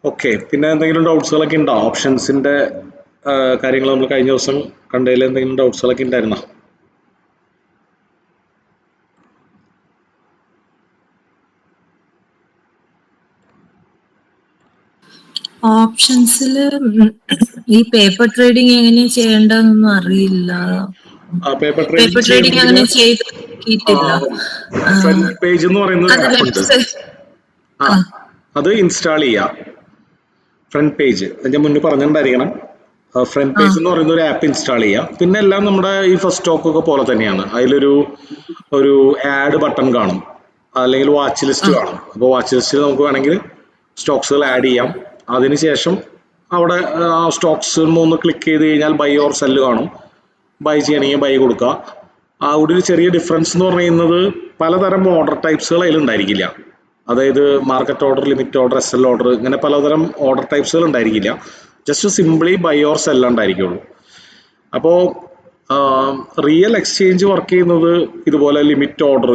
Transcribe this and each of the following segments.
Okay, പിന്നെ എന്തെങ്കിലും ഡൗട്ട്സുകളൊക്കെ ഉണ്ടോ? ഓപ്ഷൻസിന്റെ കാര്യങ്ങൾ നമ്മൾ കഴിഞ്ഞ ദിവസം കണ്ടതിൽ എന്തെങ്കിലും ഡൗട്ട്സുകളൊക്കെ ഉണ്ടായിരുന്നോ? ഓപ്ഷൻസിൽ ഈ പേപ്പർ ട്രേഡിംഗ് എങ്ങനെ ചെയ്യേണ്ടതെന്നൊന്നും അറിയില്ല. പേപ്പർ പേപ്പർ ട്രേഡിംഗ് അങ്ങനെ ചെയ്തിട്ടില്ല. ഫ്രണ്ട് പേജ് എന്ന് പറയുന്ന ഒരു ആപ്പ് ഉണ്ട്. അത് ഇൻസ്റ്റാൾ ചെയ്യാം. ഫ്രണ്ട് പേജ് ഞാൻ മുന്നേ പറഞ്ഞിട്ടുണ്ടായിരിക്കണം. ഫ്രണ്ട് പേജ് എന്ന് പറയുന്ന ഒരു ആപ്പ് ഇൻസ്റ്റാൾ ചെയ്യാം. പിന്നെ എല്ലാം നമ്മുടെ ഈ ഫസ്റ്റ് സ്റ്റോക്ക് ഒക്കെ പോലെ തന്നെയാണ്. ഒരു ആഡ് ബട്ടൺ കാണും, അല്ലെങ്കിൽ വാച്ച് ലിസ്റ്റ് കാണും. അപ്പോൾ വാച്ച് ലിസ്റ്റിൽ നമുക്ക് വേണമെങ്കിൽ സ്റ്റോക്സുകൾ ആഡ് ചെയ്യാം. അതിനുശേഷം അവിടെ ആ സ്റ്റോക്സ് ഒന്ന് ക്ലിക്ക് ചെയ്ത് കഴിഞ്ഞാൽ ബൈ ഓർ സെല്ല് കാണും. ബൈ ചെയ്യണമെങ്കിൽ ബൈ കൊടുക്കുക. ആ ഒരു ചെറിയ ഡിഫറൻസ് എന്ന് പറയുന്നത് പലതരം ഓർഡർ ടൈപ്സുകൾ അതിലുണ്ടായിരിക്കില്ല. അതായത് market order, limit order, S L order, ഇങ്ങനെ പലതരം ഓർഡർ ടൈപ്സുകൾ ഉണ്ടായിരിക്കില്ല. Just simply buy or sell ഉണ്ടായിരിക്കുള്ളൂ. അപ്പോൾ റിയൽ എക്സ്ചേഞ്ച് വർക്ക് ചെയ്യുന്നത് ഇതുപോലെ limit order,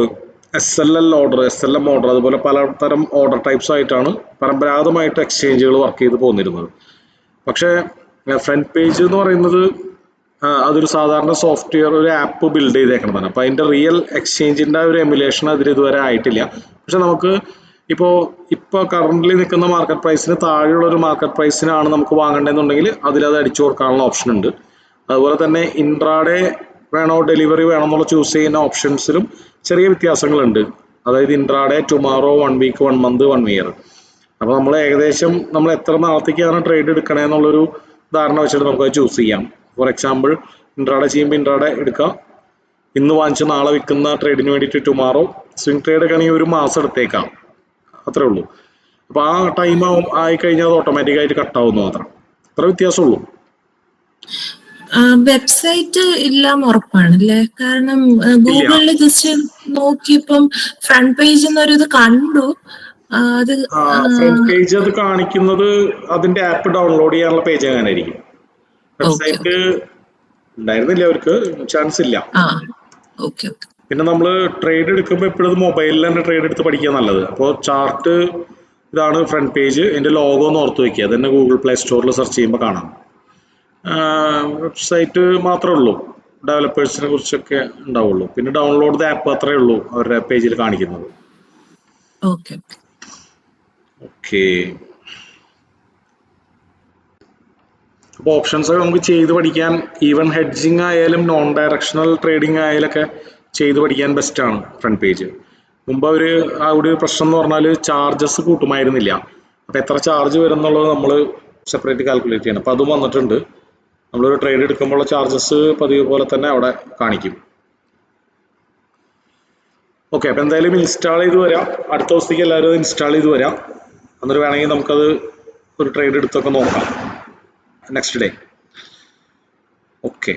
S L L order, S L M order, അതുപോലെ പലതരം ഓർഡർ ടൈപ്സ് ആയിട്ടാണ് പരമ്പരാഗതമായിട്ട് എക്സ്ചേഞ്ചുകൾ വർക്ക് ചെയ്ത് പോന്നിരുന്നത്. പക്ഷേ ഫ്രണ്ട് പേജ് എന്ന് പറയുന്നത് അതൊരു സാധാരണ സോഫ്റ്റ്വെയർ, ഒരു ആപ്പ് ബിൽഡ് ചെയ്തേക്കുന്നതാണ്. അപ്പോൾ അതിൻ്റെ റിയൽ എക്സ്ചേഞ്ചിൻ്റെ ഒരു എമുലേഷൻ അതിൽ ഇതുവരെ ആയിട്ടില്ല. പക്ഷെ നമുക്ക് ഇപ്പോൾ കറൻ്റ്ലി നിൽക്കുന്ന മാർക്കറ്റ് പ്രൈസിന് താഴെയുള്ള ഒരു മാർക്കറ്റ് പ്രൈസിനാണ് നമുക്ക് വാങ്ങേണ്ടതെന്നുണ്ടെങ്കിൽ അതിലത് അടിച്ചു കൊടുക്കാനുള്ള ഓപ്ഷൻ ഉണ്ട്. അതുപോലെ തന്നെ ഇൻട്രാഡേ വേണോ ഡെലിവറി വേണോ എന്നുള്ള ചൂസ് ചെയ്യുന്ന ഓപ്ഷൻസിലും ചെറിയ വ്യത്യാസങ്ങളുണ്ട്. അതായത് intraday, tomorrow, 1 week, 1 month, 1 year. അപ്പോൾ നമ്മൾ ഏകദേശം നമ്മൾ എത്ര നാളത്തേക്കാണ് ട്രേഡ് എടുക്കണേ എന്നുള്ളൊരു ധാരണ വെച്ചിട്ട് നമുക്ക് ചൂസ് ചെയ്യാം. ഫോർ എക്സാമ്പിൾ, ഇൻട്രാഡേ ചെയ്യുമ്പോൾ ഇൻട്രാഡേ എടുക്കാം. ഇന്ന് വാങ്ങിച്ച് നാളെ വിൽക്കുന്ന ട്രേഡിന് വേണ്ടിയിട്ട് ടുമാറോ. സ്വിംഗ് ട്രേഡ് ഒക്കെ ആണെങ്കിൽ ഒരു മാസം എടുത്തേക്കാം, അത്രേ ഉള്ളൂ. അപ്പോൾ ആ ടൈം ആയിക്കഴിഞ്ഞാൽ അത് ഓട്ടോമാറ്റിക്കായിട്ട് കട്ടാവുന്നു മാത്രം. അത്ര വ്യത്യാസമുള്ളൂ. വെബ്സൈറ്റ് ഇല്ലാമ ഉറപ്പാണല്ലേ? കാരണം ഗൂഗിളിൽ ജസ്റ്റ് നോക്കിയപ്പം ഫ്രണ്ട് പേജ് എന്നൊരു ഇത് കണ്ടു. ഫ്രണ്ട് പേജ് അത് കാണിക്കുന്നത് അതിന്റെ ആപ്പ് ഡൗൺലോഡ് ചെയ്യാനുള്ള പേജ് അങ്ങനെ ആയിരിക്കും. വെബ്സൈറ്റ് ഉണ്ടായിരുന്നില്ല, അവർക്ക് ചാൻസ് ഇല്ല. പിന്നെ നമ്മൾ ട്രേഡ് എടുക്കുമ്പോൾ എപ്പോഴും മൊബൈലിൽ തന്നെ ട്രേഡ് എടുത്ത് പഠിക്കുക നല്ലത്. അപ്പോൾ ചാർട്ട് ഇതാണ് ഫ്രണ്ട് പേജ്. എൻ്റെ ലോഗോ ഒന്ന് ഓർത്ത് വയ്ക്കുക. അതന്നെ ഗൂഗിൾ പ്ലേ സ്റ്റോറിൽ സെർച്ച് ചെയ്യുമ്പോൾ കാണാം. വെബ്സൈറ്റ് മാത്രമേ ഉള്ളൂ, ഡെവലപ്പേഴ്സിനെ കുറിച്ചൊക്കെ ഉണ്ടാവുള്ളൂ. പിന്നെ ഡൗൺലോഡ് ദ ആപ്പ് അത്രേ ഉള്ളൂ അവരുടെ പേജിൽ കാണിക്കുന്നത്. ഓക്കെ. അപ്പോൾ ഓപ്ഷൻസ് നമുക്ക് ചെയ്ത് പഠിക്കാൻ, ഈവൻ ഹെഡ്ജിങ് ആയാലും നോൺ ഡയറക്ഷണൽ ട്രേഡിംഗ് ആയാലൊക്കെ ചെയ്ത് പഠിക്കാൻ ബെസ്റ്റാണ് ഫ്രണ്ട് പേജ്. മുമ്പ് അവർ ആ ഒരു പ്രശ്നം എന്ന് പറഞ്ഞാൽ ചാർജസ് കൂട്ടുമായിരുന്നില്ല. അപ്പോൾ എത്ര ചാർജ് വരും എന്നുള്ളത് നമ്മൾ സെപ്പറേറ്റ് കാൽക്കുലേറ്റ് ചെയ്യണം. അപ്പോൾ അതും വന്നിട്ടുണ്ട്. നമ്മളൊരു ട്രേഡ് എടുക്കുമ്പോഴുള്ള ചാർജസ് പതിവ് പോലെ തന്നെ അവിടെ കാണിക്കും. ഓക്കെ, അപ്പോൾ എന്തായാലും ഇൻസ്റ്റാൾ ചെയ്ത് വരാം. അടുത്ത ദിവസത്തേക്ക് എല്ലാവരും ഇൻസ്റ്റാൾ ചെയ്ത് വരാം. എന്നിട്ട് വേണമെങ്കിൽ നമുക്കത് ഒരു ട്രേഡ് എടുത്തൊക്കെ നോക്കാം നെക്സ്റ്റ് ഡേ. ഓക്കെ,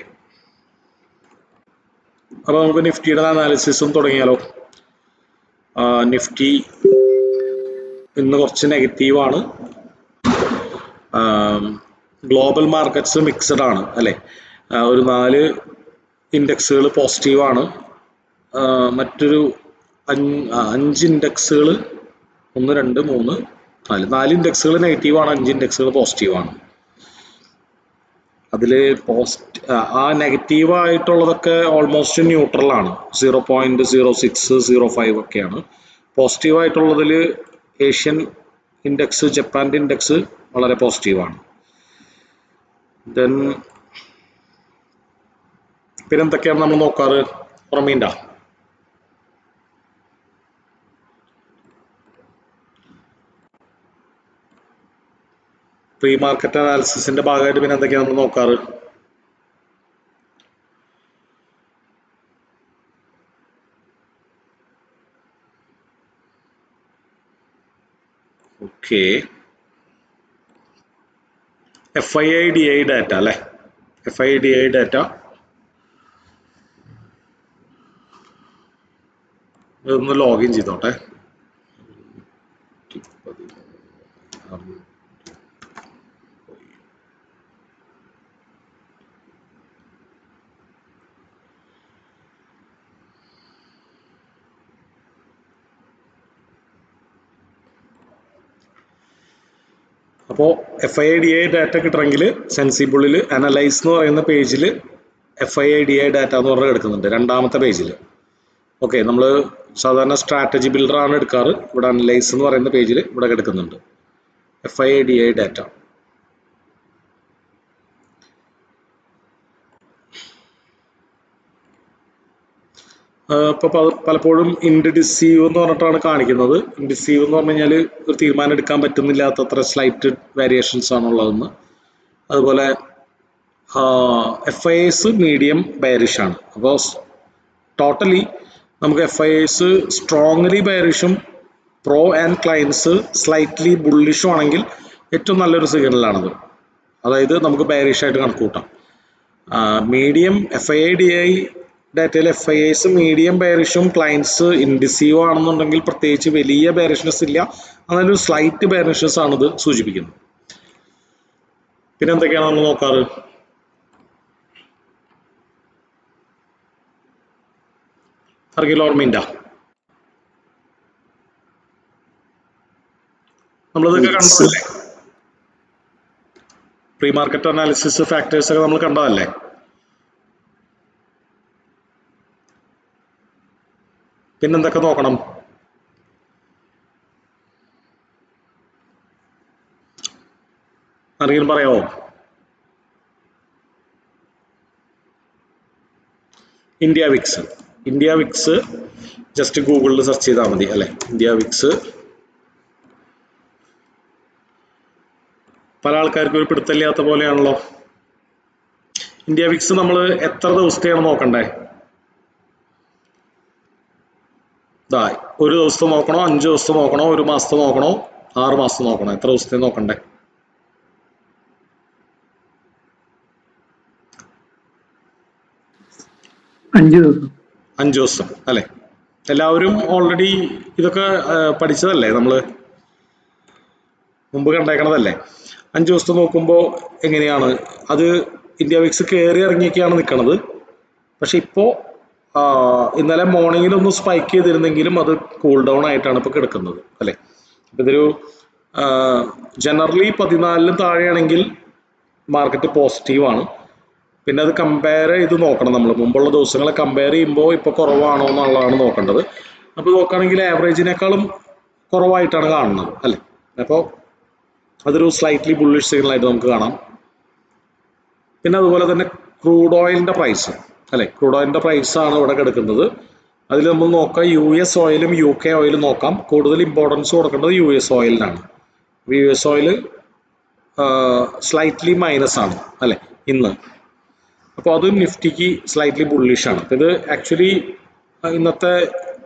അപ്പോൾ നമുക്ക് നിഫ്റ്റിയുടെ അനാലിസിസും തുടങ്ങിയാലോ. നിഫ്റ്റി ഇന്ന് കുറച്ച് നെഗറ്റീവാണ്. ഗ്ലോബൽ മാർക്കറ്റ്സ് മിക്സഡ് ആണ് അല്ലേ. ഒരു 4 ഇൻഡെക്സുകൾ പോസിറ്റീവാണ്. മറ്റൊരു 5 ഇൻഡെക്സുകൾ 1, 2, 3, 4 ഇൻഡെക്സുകൾ നെഗറ്റീവാണ്, 5 ഇൻഡെക്സുകൾ പോസിറ്റീവാണ്. അതിൽ ആ നെഗറ്റീവായിട്ടുള്ളതൊക്കെ ഓൾമോസ്റ്റ് ന്യൂട്രലാണ്. 0.06, 0.5 ഒക്കെയാണ്. പോസിറ്റീവായിട്ടുള്ളതിൽ ഏഷ്യൻ ഇൻഡെക്സ്, ജപ്പാൻ്റെ ഇൻഡെക്സ് വളരെ പോസിറ്റീവാണ്. ദെൻ പിന്നെ എന്തൊക്കെയാണ് നമ്മൾ നോക്കാറ്? ഓർമ്മയുണ്ടോ? പ്രീ മാർക്കറ്റ് അനാലിസിസിന്റെ ഭാഗമായിട്ട് പിന്നെ എന്തൊക്കെയാണ് നമ്മൾ നോക്കാറ്? ഓക്കെ, FIDI ഡാറ്റ അല്ലേ. FIDI ഡാറ്റ ഒന്ന് ലോഗിൻ ചെയ്തോട്ടെ. അപ്പോൾ FIIDA ഡാറ്റ കിട്ടണമെങ്കിൽ സെൻസിബിളിൽ അനലൈസ് എന്ന് പറയുന്ന പേജിൽ FIIDA ഡാറ്റ എന്ന് പറഞ്ഞ് എടുക്കുന്നുണ്ട്, രണ്ടാമത്തെ പേജിൽ. ഓക്കെ, നമ്മൾ സാധാരണ സ്ട്രാറ്റജി ബിൽഡർ ആണ് എടുക്കാറ്. ഇവിടെ അനലൈസ് എന്ന് പറയുന്ന പേജിൽ ഇവിടെ എടുക്കുന്നുണ്ട് FIIDA ഡാറ്റ. ഇപ്പോൾ പലപ്പോഴും ഇൻഡിസീവ് എന്ന് പറഞ്ഞിട്ടാണ് കാണിക്കുന്നത്. ഇൻഡിസീവ് എന്ന് പറഞ്ഞു കഴിഞ്ഞാൽ ഒരു തീരുമാനം എടുക്കാൻ പറ്റുന്നില്ലാത്തത്ര സ്ലൈറ്റ് വേരിയേഷൻസ് ആണുള്ളതെന്ന്. അതുപോലെ FIIs മീഡിയം ബെയറിഷ് ആണ്. അപ്പോൾ ടോട്ടലി നമുക്ക് FIIs സ്ട്രോങ്ലി ബെയറിഷും പ്രോ ആൻഡ് ക്ലയൻസ് സ്ലൈറ്റ്ലി ബുള്ളിഷും ആണെങ്കിൽ ഏറ്റവും നല്ലൊരു സിഗ്നലാണത്. അതായത് നമുക്ക് ബെയറിഷ് ആയിട്ട് കണക്ക് കൂട്ടാം. മീഡിയം FIIDA ഡാറ്റയിൽ FIIs മീഡിയം ബെയറിഷും ക്ലയൻസ് ഇൻഡിസീവ് ആണെന്നുണ്ടെങ്കിൽ പ്രത്യേകിച്ച് വലിയ ബെയറിഷ്നെസ് ഇല്ല, അങ്ങനൊരു സ്ലൈറ്റ് ബെയറിഷ്നെസ് ആണിത് സൂചിപ്പിക്കുന്നത്. പിന്നെ എന്തൊക്കെയാണ് നമ്മൾ നോക്കാറ്? ആർക്കെങ്കിലും ഓർമ്മയില്ല? നമ്മളിതൊക്കെ കണ്ടതല്ലേ? പ്രീ മാർക്കറ്റ് അനാലിസിസ് ഫാക്ടേഴ്സ് ഒക്കെ നമ്മൾ കണ്ടതല്ലേ? പിന്നെന്തൊക്കെ നോക്കണം? ആരെങ്കിലും പറയാമോ? ഇന്ത്യ വിക്സ് ജസ്റ്റ് ഗൂഗിളിൽ സെർച്ച് ചെയ്താൽ മതി അല്ലെ. ഇന്ത്യ വിക്സ് പല ആൾക്കാർക്കും ഒരു പിടുത്തമില്ലാത്ത പോലെയാണല്ലോ. ഇന്ത്യ വിക്സ് നമ്മൾ എത്ര ദിവസത്തെയാണ് നോക്കണ്ടേ? ഒരു ദിവസത്തെ നോക്കണോ, 5 ദിവസത്തെ നോക്കണോ, 1 മാസത്തെ നോക്കണോ, 6 മാസത്തെ നോക്കണോ? എത്ര ദിവസത്തെ നോക്കണ്ടേ? 5 ദിവസം അല്ലെ. എല്ലാവരും ഓൾറെഡി ഇതൊക്കെ പഠിച്ചതല്ലേ, നമ്മള് മുമ്പ് കണ്ടേക്കണതല്ലേ. 5 ദിവസത്തെ നോക്കുമ്പോൾ എങ്ങനെയാണ് അത്? ഇന്ത്യ വിക്സ് കയറി ഇറങ്ങിയൊക്കെയാണ് നിൽക്കുന്നത്. പക്ഷെ ഇപ്പോൾ ഇന്നലെ മോർണിംഗിൽ ഒന്ന് സ്പൈക്ക് ചെയ്തിരുന്നെങ്കിലും അത് കൂൾ ഡൗൺ ആയിട്ടാണ് ഇപ്പോൾ കിടക്കുന്നത് അല്ലേ. ഇതൊരു ജനറലി 14 താഴെയാണെങ്കിൽ മാർക്കറ്റ് പോസിറ്റീവാണ്. പിന്നെ അത് കമ്പയർ ചെയ്ത് നോക്കണം നമ്മൾ. മുമ്പുള്ള ദിവസങ്ങളെ കമ്പയർ ചെയ്യുമ്പോൾ ഇപ്പോൾ കുറവാണോ എന്നുള്ളതാണ് നോക്കേണ്ടത്. അപ്പോൾ നോക്കുകയാണെങ്കിൽ ആവറേജിനേക്കാളും കുറവായിട്ടാണ് കാണുന്നത് അല്ലേ. അപ്പോൾ അതൊരു സ്ലൈറ്റ്ലി ബുള്ളിഷ് സിഗ്നലായിട്ട് നമുക്ക് കാണാം. പിന്നെ അതുപോലെ തന്നെ ക്രൂഡ് ഓയിലിൻ്റെ പ്രൈസ് അല്ലേ. ക്രൂഡ് ഓയിലിൻ്റെ പ്രൈസാണ് ഇവിടെ കിടക്കുന്നത്. അതിൽ നമ്മൾ നോക്കാം US ഓയിലും UK ഓയിലും നോക്കാം. കൂടുതൽ ഇമ്പോർട്ടൻസ് കൊടുക്കേണ്ടത് US ഓയിലിനാണ്. US oil slightly minus ആണ് അല്ലേ ഇന്ന്. അപ്പോൾ അത് നിഫ്റ്റിക്ക് സ്ലൈറ്റ്ലി ബുള്ളിഷാണ്. ഇത് ആക്ച്വലി ഇന്നത്തെ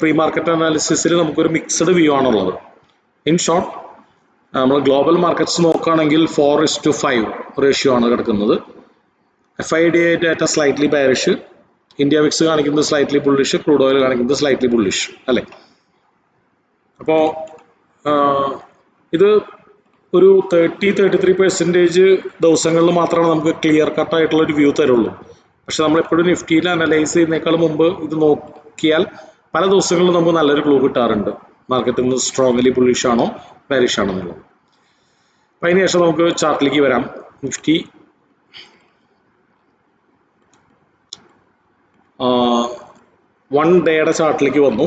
പ്രീ മാർക്കറ്റ് അനാലിസിസിൽ നമുക്കൊരു മിക്സഡ് വ്യൂ ആണുള്ളത്. ഇൻ ഷോർട്ട് നമ്മൾ ഗ്ലോബൽ മാർക്കറ്റ്സ് നോക്കുകയാണെങ്കിൽ 4:5 റേഷ്യോ ആണ് കിടക്കുന്നത്. FIIDA data slightly bearish, India Vicks കാണിക്കുന്നത് സ്ലൈറ്റ്ലി ബുള്ളിഷ്, ക്രൂഡ് ഓയിൽ കാണിക്കുന്നത് സ്ലൈറ്റ്ലി ബുള്ളിഷ് അല്ലേ. അപ്പോൾ ഇത് ഒരു 33% ദിവസങ്ങളിൽ മാത്രമാണ് നമുക്ക് ക്ലിയർ കട്ടായിട്ടുള്ള ഒരു വ്യൂ തരുള്ളൂ. പക്ഷെ നമ്മളെപ്പോഴും നിഫ്റ്റിയിൽ അനലൈസ് ചെയ്യുന്നേക്കാൾ മുമ്പ് ഇത് നോക്കിയാൽ പല ദിവസങ്ങളിലും നമുക്ക് നല്ലൊരു ക്ലൂ കിട്ടാറുണ്ട് മാർക്കറ്റിൽ നിന്ന് സ്ട്രോങ്ലി ബുള്ളിഷ് ആണോ ബെയറിഷ് ആണോ എന്നുള്ളത്. അപ്പം അതിനുശേഷം നമുക്ക് ചാർട്ടിലേക്ക് വരാം. നിഫ്റ്റി 1 ഡേയുടെ ചാർട്ടിലേക്ക് വന്നു.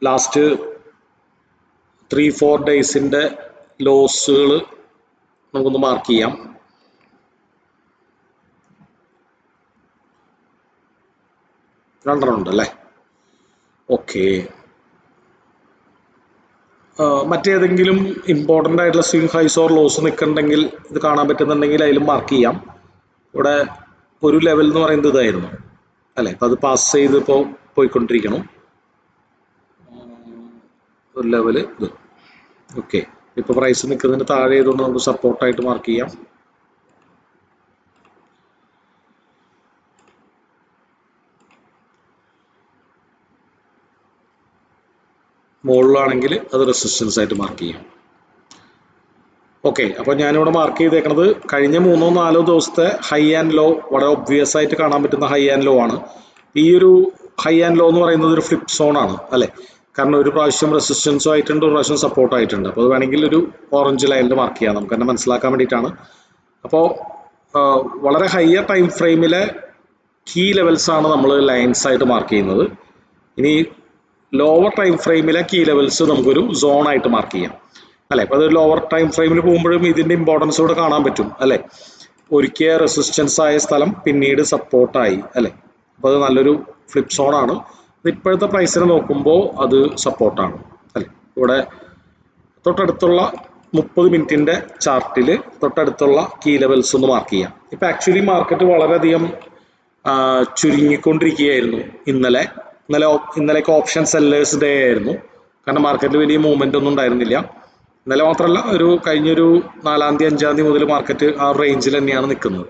ലാസ്റ്റ് 3-4 ഡേയ്സിൻ്റെ ലോസുകൾ നമുക്കൊന്ന് മാർക്ക് ചെയ്യാം. രണ്ടെണ്ണം ഉണ്ടല്ലേ. ഓക്കെ, മറ്റേതെങ്കിലും ഇമ്പോർട്ടൻ്റ് ആയിട്ടുള്ള സ്വിംഗ് ഹൈസ് ഓർ ലോസ് നിൽക്കുന്നുണ്ടെങ്കിൽ ഇത് കാണാൻ പറ്റുന്നുണ്ടെങ്കിൽ അതിലും മാർക്ക് ചെയ്യാം. ഇവിടെ ഒരു ലെവൽ എന്ന് പറയുന്നത് ഇതായിരുന്നു അല്ലേ. അപ്പം അത് പാസ് ചെയ്ത് ഇപ്പോൾ പോയിക്കൊണ്ടിരിക്കണം. ഒരു ലെവല് ഇത്. ഓക്കെ, ഇപ്പോൾ പ്രൈസ് നിൽക്കുന്നതിന് താഴെ ചെയ്തുകൊണ്ട് നമുക്ക് സപ്പോർട്ടായിട്ട് മാർക്ക് ചെയ്യാം. മുകളിലാണെങ്കിൽ അത് റെസിസ്റ്റൻസ് ആയിട്ട് മാർക്ക് ചെയ്യാം. ഓക്കെ, അപ്പോൾ ഞാനിവിടെ മാർക്ക് ചെയ്തേക്കുന്നത് കഴിഞ്ഞ 3-4 ദിവസത്തെ ഹൈ ആൻഡ് ലോ വളരെ ഒബ്വിയസ് ആയിട്ട് കാണാൻ പറ്റുന്ന ഹൈ ആൻഡ് ലോ ആണ്. ഈ ഒരു ഹൈ ആൻഡ് ലോ എന്ന് പറയുന്നത് ഒരു ഫ്ലിപ്പ് സോൺ ആണ് അല്ലേ. കാരണം ഒരു പ്രാവശ്യം റെസിസ്റ്റൻസും ആയിട്ടുണ്ട്, ഒരു പ്രാവശ്യം സപ്പോർട്ട് ആയിട്ടുണ്ട്. അപ്പോൾ അത് വേണമെങ്കിൽ ഒരു ഓറഞ്ച് ലൈനിൽ മാർക്ക് ചെയ്യാം, നമുക്ക് തന്നെ മനസ്സിലാക്കാൻ വേണ്ടിയിട്ടാണ്. അപ്പോൾ വളരെ ഹയർ ടൈം ഫ്രെയിമിലെ കീ ലെവൽസ് ആണ് നമ്മൾ ലൈൻസ് ആയിട്ട് മാർക്ക് ചെയ്യുന്നത്. ഇനി ലോവർ ടൈം ഫ്രെയിമിലെ കീ ലെവൽസ് നമുക്കൊരു സോൺ ആയിട്ട് മാർക്ക് ചെയ്യാം അല്ലെ. അപ്പോൾ അത് ലോവർ ടൈം ഫ്രെയിമിൽ പോകുമ്പോഴും ഇതിന്റെ ഇമ്പോർട്ടൻസ് കൂടെ കാണാൻ പറ്റും അല്ലെ. ഒരിക്കൽ റെസിസ്റ്റൻസ് ആയ സ്ഥലം പിന്നീട് സപ്പോർട്ടായി അല്ലെ. അപ്പോൾ അത് നല്ലൊരു ഫ്ലിപ്പ് സോൺ ആണ്. ഇപ്പോഴത്തെ പ്രൈസിനെ നോക്കുമ്പോൾ അത് സപ്പോർട്ടാണ് അല്ലെ. ഇവിടെ തൊട്ടടുത്തുള്ള 30 മിനിറ്റിന്റെ ചാർട്ടിൽ തൊട്ടടുത്തുള്ള കീ ലെവൽസ് ഒന്ന് മാർക്ക് ചെയ്യാം. ഇപ്പൊ ആക്ച്വലി മാർക്കറ്റ് വളരെയധികം ചുരുങ്ങിക്കൊണ്ടിരിക്കുകയായിരുന്നു ഇന്നലേക്ക് ഓപ്ഷൻ സെല്ലേഴ്സ് ഡേ ആയിരുന്നു. കാരണം മാർക്കറ്റിൽ വലിയ മൂവ്മെന്റ് ഒന്നും ഉണ്ടായിരുന്നില്ല. ഇന്നലെ മാത്രമല്ല, കഴിഞ്ഞൊരു 4-ാം തീയതി 5-ാം തീയതി മുതൽ മാർക്കറ്റ് ആ റേഞ്ചിൽ തന്നെയാണ് നിൽക്കുന്നത്.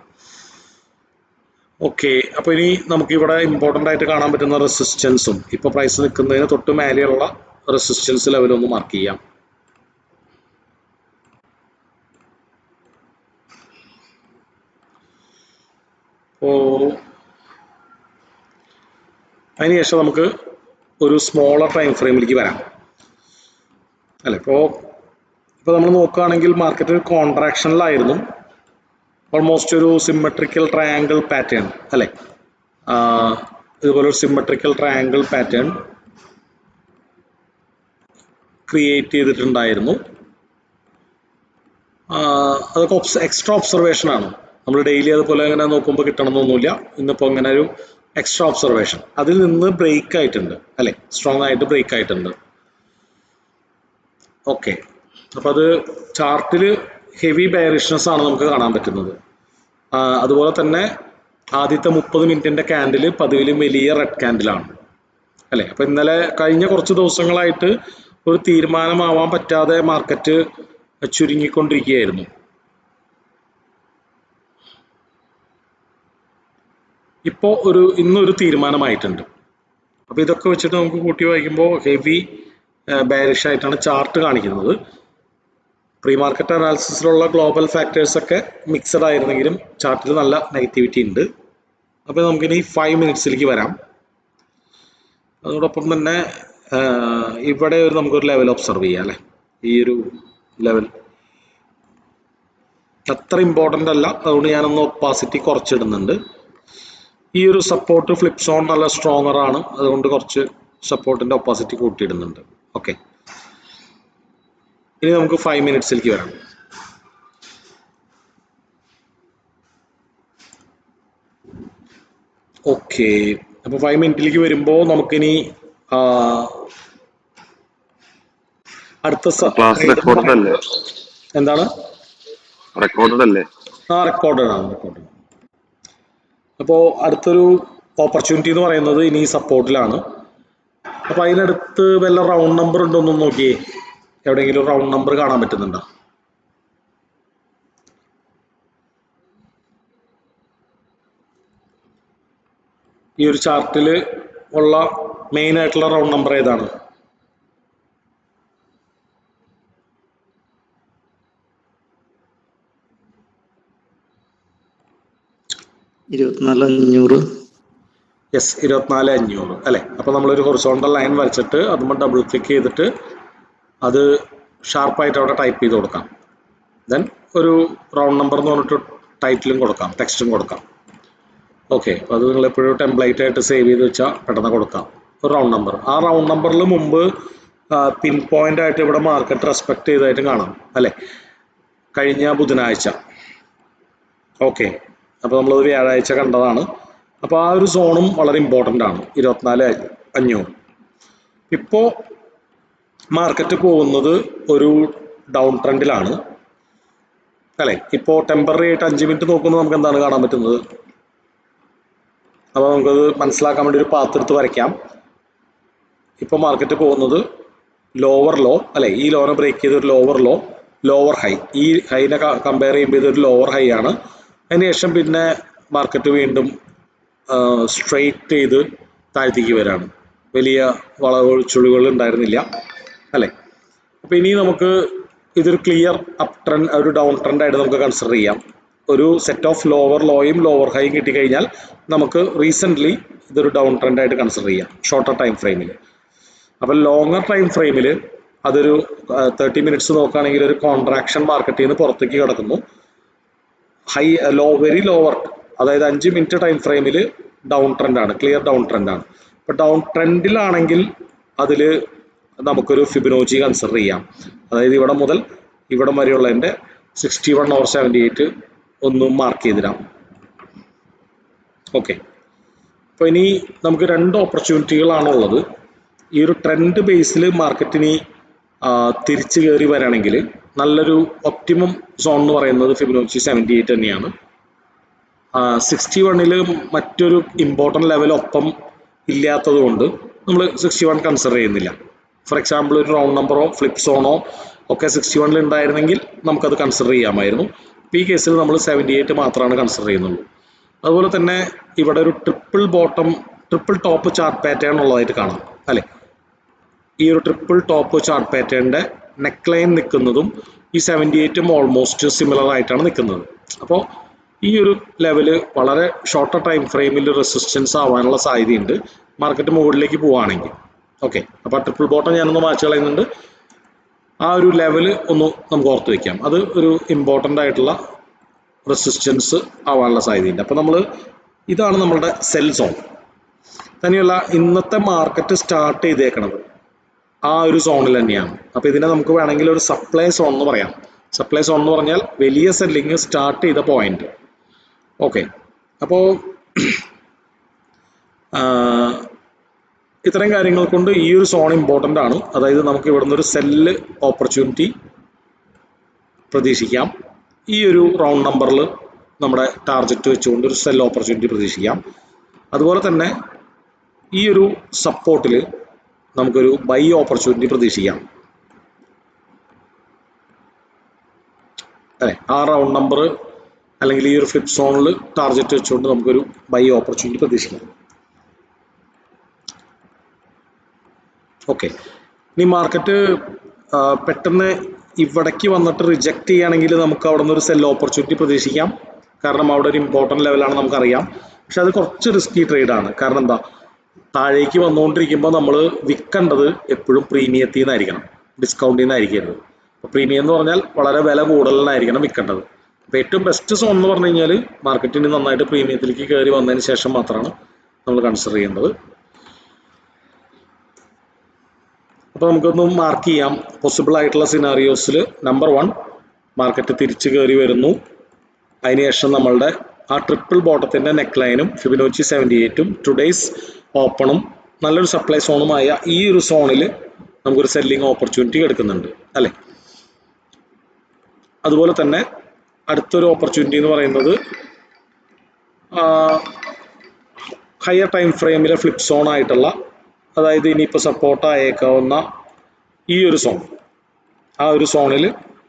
ഓക്കെ, അപ്പൊ ഇനി നമുക്ക് ഇവിടെ ഇമ്പോർട്ടൻ്റ് ആയിട്ട് കാണാൻ പറ്റുന്ന റെസിസ്റ്റൻസും ഇപ്പൊ പ്രൈസ് നിൽക്കുന്നതിന് തൊട്ട് മേലെയുള്ള റെസിസ്റ്റൻസ് ലെവലൊന്ന് മാർക്ക് ചെയ്യാം. അതിനുശേഷം നമുക്ക് ഒരു സ്മോളർ ടൈം ഫ്രെയിമിലേക്ക് വരാം അല്ലെ. ഇപ്പോൾ നമ്മൾ നോക്കുകയാണെങ്കിൽ മാർക്കറ്റ് ഒരു കോൺട്രാക്ഷനിലായിരുന്നു. ഓൾമോസ്റ്റ് ഒരു സിമെട്രിക്കൽ ട്രയാങ്കിൾ പാറ്റേൺ അല്ലെ. ഇതുപോലെ ഒരു സിമെട്രിക്കൽ ട്രയാങ്കിൾ പാറ്റേൺ ക്രിയേറ്റ് ചെയ്തിട്ടുണ്ടായിരുന്നു. അതൊക്കെ എക്സ്ട്രാ ഒബ്സർവേഷൻ ആണ്. നമ്മൾ ഡെയിലി അതുപോലെ അങ്ങനെ നോക്കുമ്പോൾ കിട്ടണമെന്നൊന്നുമില്ല. ഇന്നിപ്പോൾ ഇങ്ങനെ ഒരു എക്സ്ട്രാ ഒബ്സർവേഷൻ, അതിൽ നിന്ന് ബ്രേക്ക് ആയിട്ടുണ്ട് അല്ലെ, സ്ട്രോങ് ആയിട്ട് ബ്രേക്ക് ആയിട്ടുണ്ട്. ഓക്കെ, അപ്പൊ അത് ചാർട്ടിൽ ഹെവി ബെയറിഷ്നെസ് ആണ് നമുക്ക് കാണാൻ പറ്റുന്നത്. അതുപോലെ തന്നെ ആദ്യത്തെ 30 മിനിറ്റിന്റെ ക്യാൻഡിൽ പതിവിലും വലിയ റെഡ് ക്യാൻഡിലാണ് അല്ലെ. അപ്പൊ ഇന്നലെ കഴിഞ്ഞ കുറച്ച് ദിവസങ്ങളായിട്ട് ഒരു തീരുമാനമാവാൻ പറ്റാതെ മാർക്കറ്റ് ചുരുങ്ങിക്കൊണ്ടിരിക്കുകയായിരുന്നു. ഇപ്പോൾ ഇന്നൊരു തീരുമാനമായിട്ടുണ്ട്. അപ്പോൾ ഇതൊക്കെ വെച്ചിട്ട് നമുക്ക് കൂട്ടി വായിക്കുമ്പോൾ ഹെവി ബെയറിഷ് ആയിട്ടാണ് ചാർട്ട് കാണിക്കുന്നത്. പ്രീ മാർക്കറ്റ് അനാലിസിസിലുള്ള ഗ്ലോബൽ ഫാക്ടേഴ്സ് ഒക്കെ മിക്സഡ് ആയിരുന്നെങ്കിലും ചാർട്ടിൽ നല്ല നെഗറ്റിവിറ്റി ഉണ്ട്. അപ്പോൾ നമുക്കിനി 5 മിനിറ്റ്സിലേക്ക് വരാം. അതോടൊപ്പം തന്നെ ഇവിടെ നമുക്കൊരു ലെവൽ ഒബ്സർവ് ചെയ്യാം അല്ലേ. ഈ ഒരു ലെവൽ അത്ര ഇമ്പോർട്ടൻ്റ് അല്ല, അതുകൊണ്ട് ഞാനൊന്ന് ഒപ്പാസിറ്റി കുറച്ചിടുന്നുണ്ട്. ഈ ഒരു സപ്പോർട്ട് ഫ്ലിപ്പ് സോൺ നല്ല സ്ട്രോങ്ങർ ആണ്, അതുകൊണ്ട് കുറച്ച് സപ്പോർട്ടിന്റെ ഒപ്പോസിറ്റ് കൂട്ടിയിടുന്നുണ്ട്. ഓക്കെ, ഇനി നമുക്ക് 5 മിനിറ്റ്സിലേക്ക് വരാം. ഓക്കെ, അപ്പൊ 5 മിനിറ്റിലേക്ക് വരുമ്പോൾ നമുക്കിനി അടുത്ത എന്താണ് റെക്കോർഡഡ് ആണ്. അപ്പോൾ അടുത്തൊരു ഓപ്പർച്യൂണിറ്റി എന്ന് പറയുന്നത് ഇനി സപ്പോർട്ടിലാണ്. അപ്പൊ അതിനടുത്ത് വല്ല റൗണ്ട് നമ്പർ ഉണ്ടോ എന്ന് നോക്കിയേ. എവിടെയെങ്കിലും റൗണ്ട് നമ്പർ കാണാൻ പറ്റുന്നുണ്ടോ? ഈ ഒരു ചാർട്ടിൽ ഉള്ള മെയിൻ ആയിട്ടുള്ള റൗണ്ട് നമ്പർ ഏതാണ്? യെസ്, 24,500 അല്ലെ. അപ്പൊ നമ്മളൊരു ഹൊറിസോണ്ടൽ ലൈൻ വരച്ചിട്ട് അതുമ്പോൾ ഡബിൾ ക്ലിക്ക് ചെയ്തിട്ട് അത് ഷാർപ്പായിട്ട് അവിടെ ടൈപ്പ് ചെയ്ത് കൊടുക്കാം. ദെൻ ഒരു റൗണ്ട് നമ്പർ എന്ന് പറഞ്ഞിട്ട് ടൈറ്റിലും കൊടുക്കാം, ടെക്സ്റ്റും കൊടുക്കാം. ഓക്കെ, അപ്പോൾ അത് നിങ്ങൾ എപ്പോഴും ടെംപ്ലേറ്റ് ആയിട്ട് സേവ് ചെയ്ത് വെച്ചാൽ പെട്ടെന്ന് കൊടുക്കാം ഒരു റൗണ്ട് നമ്പർ. ആ റൗണ്ട് നമ്പറിൽ മുമ്പ് പിൻ പോയിന്റ് ആയിട്ട് ഇവിടെ മാർക്കറ്റ് റെസ്പെക്ട് ചെയ്തതായിട്ട് കാണാം അല്ലെ, കഴിഞ്ഞ ബുധനാഴ്ച. ഓക്കെ, അപ്പോൾ നമ്മളത് വ്യാഴാഴ്ച കണ്ടതാണ്. അപ്പോൾ ആ ഒരു സോണും വളരെ ഇമ്പോർട്ടൻ്റ് ആണ്, 24,500. ഇപ്പോൾ മാർക്കറ്റ് പോകുന്നത് ഒരു ഡൗൺ ട്രെൻഡിലാണ് അല്ലെ. ഇപ്പോൾ ടെമ്പററി ആയിട്ട് 5 മിനിറ്റ് നോക്കുമ്പോൾ നമുക്ക് എന്താണ് കാണാൻ പറ്റുന്നത്? അപ്പോൾ നമുക്കത് മനസ്സിലാക്കാൻ വേണ്ടി ഒരു പാത്ത് എടുത്ത് വരയ്ക്കാം. ഇപ്പോൾ മാർക്കറ്റ് പോകുന്നത് ലോവർ ലോ അല്ലെ, ഈ ലോനെ ബ്രേക്ക് ചെയ്ത് ഒരു ലോവർ ഹൈ, ഈ ഹൈനെ കമ്പയർ ചെയ്യുമ്പോൾ ഇതൊരു ലോവർ ഹൈ ആണ്. അതിനുശേഷം പിന്നെ മാർക്കറ്റ് വീണ്ടും സ്ട്രെയിറ്റ് ചെയ്ത് താഴ്ത്തേക്ക് വരാണ്. വലിയ വളവൊഴിച്ചുളികൾ ഉണ്ടായിരുന്നില്ല അല്ലെ. അപ്പൊ ഇനി നമുക്ക് ഇതൊരു ക്ലിയർ അപ് ട്രെൻഡ്, ഒരു ഡൗൺ ട്രെൻഡ് ആയിട്ട് നമുക്ക് കൺസിഡർ ചെയ്യാം. ഒരു സെറ്റ് ഓഫ് ലോവർ ലോയും ലോവർ ഹൈയും കിട്ടിക്കഴിഞ്ഞാൽ നമുക്ക് റീസെൻ്റ്ലി ഇതൊരു ഡൗൺ ട്രെൻഡ് ആയിട്ട് കൺസിഡർ ചെയ്യാം ഷോർട്ടർ ടൈം ഫ്രെയിമിൽ. അപ്പോൾ ലോങ്ങർ ടൈം ഫ്രെയിമിൽ അതൊരു 30 മിനിറ്റ്സ് നോക്കുകയാണെങ്കിൽ ഒരു കോൺട്രാക്ഷൻ മാർക്കറ്റിൽ നിന്ന് പുറത്തേക്ക് കിടക്കുന്നു. വെരി ലോവർ, അതായത് 5 മിനിറ്റ് ടൈം ഫ്രെയിമിൽ ഡൗൺ ട്രെൻഡാണ്, ക്ലിയർ ഡൗൺ ട്രെൻഡാണ്. അപ്പോൾ ഡൗൺ ട്രെൻഡിലാണെങ്കിൽ അതിൽ നമുക്കൊരു ഫിബൊനാച്ചി കൺസിഡർ ചെയ്യാം. അതായത് ഇവിടെ മുതൽ ഇവിടെ വരെയുള്ളതിൻ്റെ 61 or 78 ഒന്നും മാർക്ക് ചെയ്തിടാം. ഓക്കെ, അപ്പോൾ ഇനി നമുക്ക് 2 ഓപ്പർച്യൂണിറ്റികളാണുള്ളത്. ഈ ഒരു ട്രെൻഡ് ബേസിൽ മാർക്കറ്റിനി തിരിച്ചു കയറി വരികയാണെങ്കിൽ നല്ലൊരു ഒപ്റ്റിമം സോൺ എന്ന് പറയുന്നത് ഫിബൊനാച്ചി 78 തന്നെയാണ്. 61 മറ്റൊരു ഇമ്പോർട്ടൻ്റ് ലെവൽ ഒപ്പം ഇല്ലാത്തത് കൊണ്ട് നമ്മൾ 61 കൺസിഡർ ചെയ്യുന്നില്ല. ഫോർ എക്സാമ്പിൾ ഒരു റൗണ്ട് നമ്പറോ ഫ്ലിപ്പ് സോണോ ഒക്കെ 61 ഉണ്ടായിരുന്നെങ്കിൽ നമുക്കത് കൺസിഡർ ചെയ്യാമായിരുന്നു. ഈ കേസിൽ നമ്മൾ 78 മാത്രമാണ് കൺസിഡർ ചെയ്യുന്നുള്ളൂ. അതുപോലെ തന്നെ ഇവിടെ ഒരു ട്രിപ്പിൾ ടോപ്പ് ചാർട്ട് പാറ്റേൺ ഉള്ളതായിട്ട് കാണാം അല്ലേ. ഈ ഒരു ട്രിപ്പിൾ ടോപ്പ് ചാർട്ട് പാറ്റേണിൻ്റെ നെക്ക് ലൈൻ നിൽക്കുന്നതും ഈ 78 ഓൾമോസ്റ്റ് സിമിലർ ആയിട്ടാണ് നിൽക്കുന്നത്. അപ്പോൾ ഈ ഒരു ലെവല് വളരെ ഷോർട്ടർ ടൈം ഫ്രെയിമിൽ റെസിസ്റ്റൻസ് ആവാനുള്ള സാധ്യതയുണ്ട് മാർക്കറ്റ് മുകളിലേക്ക് പോവുകയാണെങ്കിൽ. ഓക്കെ, അപ്പോൾ ട്രിപ്പിൾ ബോട്ടം ഞാനൊന്ന് മാച്ച് കളയുന്നുണ്ട്. ആ ഒരു ലെവല് ഒന്ന് നമുക്ക് ഓർത്ത് വയ്ക്കാം, അത് ഒരു ഇമ്പോർട്ടൻ്റ് ആയിട്ടുള്ള റെസിസ്റ്റൻസ് ആവാനുള്ള സാധ്യതയുണ്ട്. അപ്പോൾ ഇതാണ് നമ്മളുടെ സെൽ സോൺ. തന്നെയല്ല, ഇന്നത്തെ മാർക്കറ്റ് സ്റ്റാർട്ട് ചെയ്തേക്കണത് ആ ഒരു സോണിൽ തന്നെയാണ്. അപ്പോൾ ഇതിനെ നമുക്ക് വേണമെങ്കിൽ ഒരു സപ്ലൈ സോൺ എന്ന് പറയാം. സപ്ലൈ സോൺ എന്ന് പറഞ്ഞാൽ വലിയ സെല്ലിങ് സ്റ്റാർട്ട് ചെയ്ത പോയിന്റ്. ഓക്കെ, അപ്പോൾ ഇത്തരം കാര്യങ്ങൾ കൊണ്ട് ഈ ഒരു സോൺ ഇമ്പോർട്ടൻ്റ് ആണ്. അതായത് നമുക്ക് ഇവിടുന്ന് ഒരു സെല്ല് ഓപ്പർച്യൂണിറ്റി പ്രതീക്ഷിക്കാം. ഈ ഒരു റൗണ്ട് നമ്പറിൽ നമ്മുടെ ടാർഗറ്റ് വെച്ചുകൊണ്ട് ഒരു സെൽ ഓപ്പർച്യൂണിറ്റി പ്രതീക്ഷിക്കാം. അതുപോലെ തന്നെ ഈ ഒരു സപ്പോർട്ടിൽ നമുക്കൊരു ബൈ ഓപ്പർച്യൂണിറ്റി പ്രതീക്ഷിക്കാം അല്ലേ. ആ റൗണ്ട് നമ്പർ അല്ലെങ്കിൽ ഈ ഒരു ഫ്ലിപ്പ് സോണിൽ ടാർഗറ്റ് വെച്ചുകൊണ്ട് നമുക്കൊരു ബൈ ഓപ്പർച്യൂണിറ്റി പ്രതീക്ഷിക്കാം. ഓക്കെ, ഇനി മാർക്കറ്റ് പെട്ടെന്ന് ഇവിടേക്ക് വന്നിട്ട് റിജക്റ്റ് ചെയ്യുകയാണെങ്കിൽ നമുക്ക് അവിടെ നിന്ന് ഒരു സെൽ ഓപ്പർച്യൂണിറ്റി പ്രതീക്ഷിക്കാം. കാരണം അവിടെ ഒരു ഇമ്പോർട്ടൻ്റ് ലെവലാണ് നമുക്കറിയാം. പക്ഷെ അത് കുറച്ച് റിസ്കി ട്രേഡാണ്. കാരണം എന്താ, താഴേക്ക് വന്നുകൊണ്ടിരിക്കുമ്പോൾ നമ്മൾ വിൽക്കേണ്ടത് എപ്പോഴും പ്രീമിയത്തിൽ നിന്നായിരിക്കണം, ഡിസ്കൗണ്ടിൽ നിന്നായിരിക്കരുത്. അപ്പോൾ പ്രീമിയം എന്ന് പറഞ്ഞാൽ വളരെ വില കൂടുതലിനായിരിക്കണം വിൽക്കേണ്ടത്. അപ്പോൾ ഏറ്റവും ബെസ്റ്റ് സോൺ എന്ന് പറഞ്ഞു കഴിഞ്ഞാൽ മാർക്കറ്റിന് നന്നായിട്ട് പ്രീമിയത്തിലേക്ക് കയറി വന്നതിന് ശേഷം മാത്രമാണ് നമ്മൾ കൺസിഡർ ചെയ്യേണ്ടത്. അപ്പോൾ നമുക്കൊന്ന് മാർക്ക് ചെയ്യാം പോസിബിൾ ആയിട്ടുള്ള സിനാറിയോസിൽ. നമ്പർ 1, മാർക്കറ്റ് തിരിച്ചു കയറി വരുന്നു. അതിനുശേഷം നമ്മളുടെ ആ ട്രിപ്പിൾ ബോട്ടത്തിൻ്റെ നെക്ക് ലൈനും ഫിബൊനാച്ചി 78 ടുഡേയ്സ് ഓപ്പണും നല്ലൊരു സപ്ലൈ സോണുമായ ഈ ഒരു സോണിൽ നമുക്കൊരു സെല്ലിംഗ് ഓപ്പർച്യൂണിറ്റി എടുക്കുന്നുണ്ട് അല്ലേ. അതുപോലെ തന്നെ അടുത്തൊരു ഓപ്പർച്യൂണിറ്റി എന്ന് പറയുന്നത് ഹയർ ടൈം ഫ്രെയിമിലെ ഫ്ലിപ്പ് സോൺ ആയിട്ടുള്ള, അതായത് ഇനിയിപ്പോൾ സപ്പോർട്ട് ആയേക്കാവുന്ന ഈ ഒരു സോൺ, ആ ഒരു സോണിൽ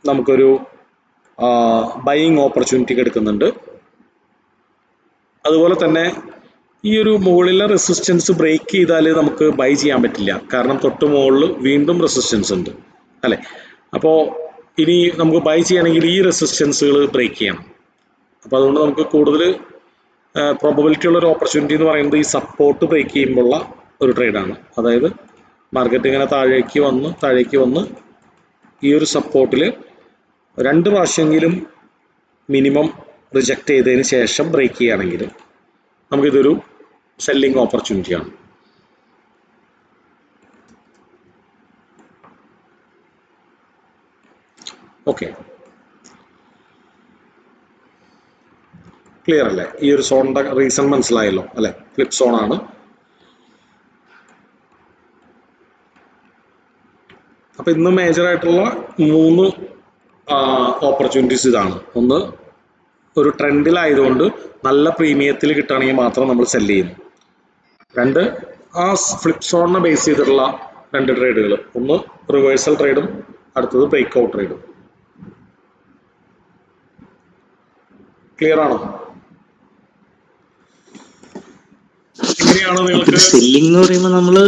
നമുക്കൊരു ബൈയിങ് ഓപ്പർച്യൂണിറ്റി എടുക്കുന്നുണ്ട്. അതുപോലെ തന്നെ ഈ ഒരു മുകളിലെ റെസിസ്റ്റൻസ് ബ്രേക്ക് ചെയ്താൽ നമുക്ക് ബൈ ചെയ്യാൻ പറ്റില്ല. കാരണം തൊട്ട് മുകളിൽ വീണ്ടും റെസിസ്റ്റൻസ് ഉണ്ട് അല്ലേ. അപ്പോൾ ഇനി നമുക്ക് ബൈ ചെയ്യണമെങ്കിൽ ഈ റെസിസ്റ്റൻസുകൾ ബ്രേക്ക് ചെയ്യണം. അപ്പോൾ അതുകൊണ്ട് നമുക്ക് കൂടുതൽ പ്രോബബിലിറ്റി ഉള്ള ഒരു ഓപ്പർച്യൂണിറ്റി എന്ന് പറയുന്നത് ഈ സപ്പോർട്ട് ബ്രേക്ക് ചെയ്യുമ്പോഴുള്ള ഒരു ട്രേഡാണ്. അതായത് മാർക്കറ്റ് ഇങ്ങനെ താഴേക്ക് വന്ന് ഈ ഒരു സപ്പോർട്ടിൽ 2 പ്രാവശ്യമെങ്കിലും മിനിമം റിജക്റ്റ് ചെയ്തതിന് ശേഷം ബ്രേക്ക് ചെയ്യുകയാണെങ്കിൽ നമുക്കിതൊരു സെല്ലിംഗ് ഓപ്പർച്യൂണിറ്റിയാണ്. ഓക്കെ, ക്ലിയർ അല്ലേ? ഈ ഒരു സോണിൻ്റെ റീസൺ മനസ്സിലായല്ലോ അല്ലേ? ഫ്ലിപ്പ് സോണാണ്. അപ്പോൾ ഇന്ന് മേജറായിട്ടുള്ള 3 ഓപ്പർച്യൂണിറ്റീസ് ഇതാണ്. ഒന്ന്, ഒരു ട്രെൻഡിലായതുകൊണ്ട് നല്ല പ്രീമിയത്തിൽ കിട്ടുകയാണെങ്കിൽ മാത്രം നമ്മൾ സെല്ല് ചെയ്യുന്നു. 2, ആ ഫ്ലിപ്പ് സോണിനെ ബേസ് ചെയ്തിട്ടുള്ള 2 ട്രേഡുകൾ. ഒന്ന് റിവേഴ്സൽ ട്രേഡും അടുത്തത് ബ്രേക്ക് ഔട്ട് ട്രേഡും. ക്ലിയർ ആണോ? എങ്ങനെയാണ് നിങ്ങൾക്ക് സെല്ലിംഗ് എന്ന് പറയുമ്പോൾ നമ്മള്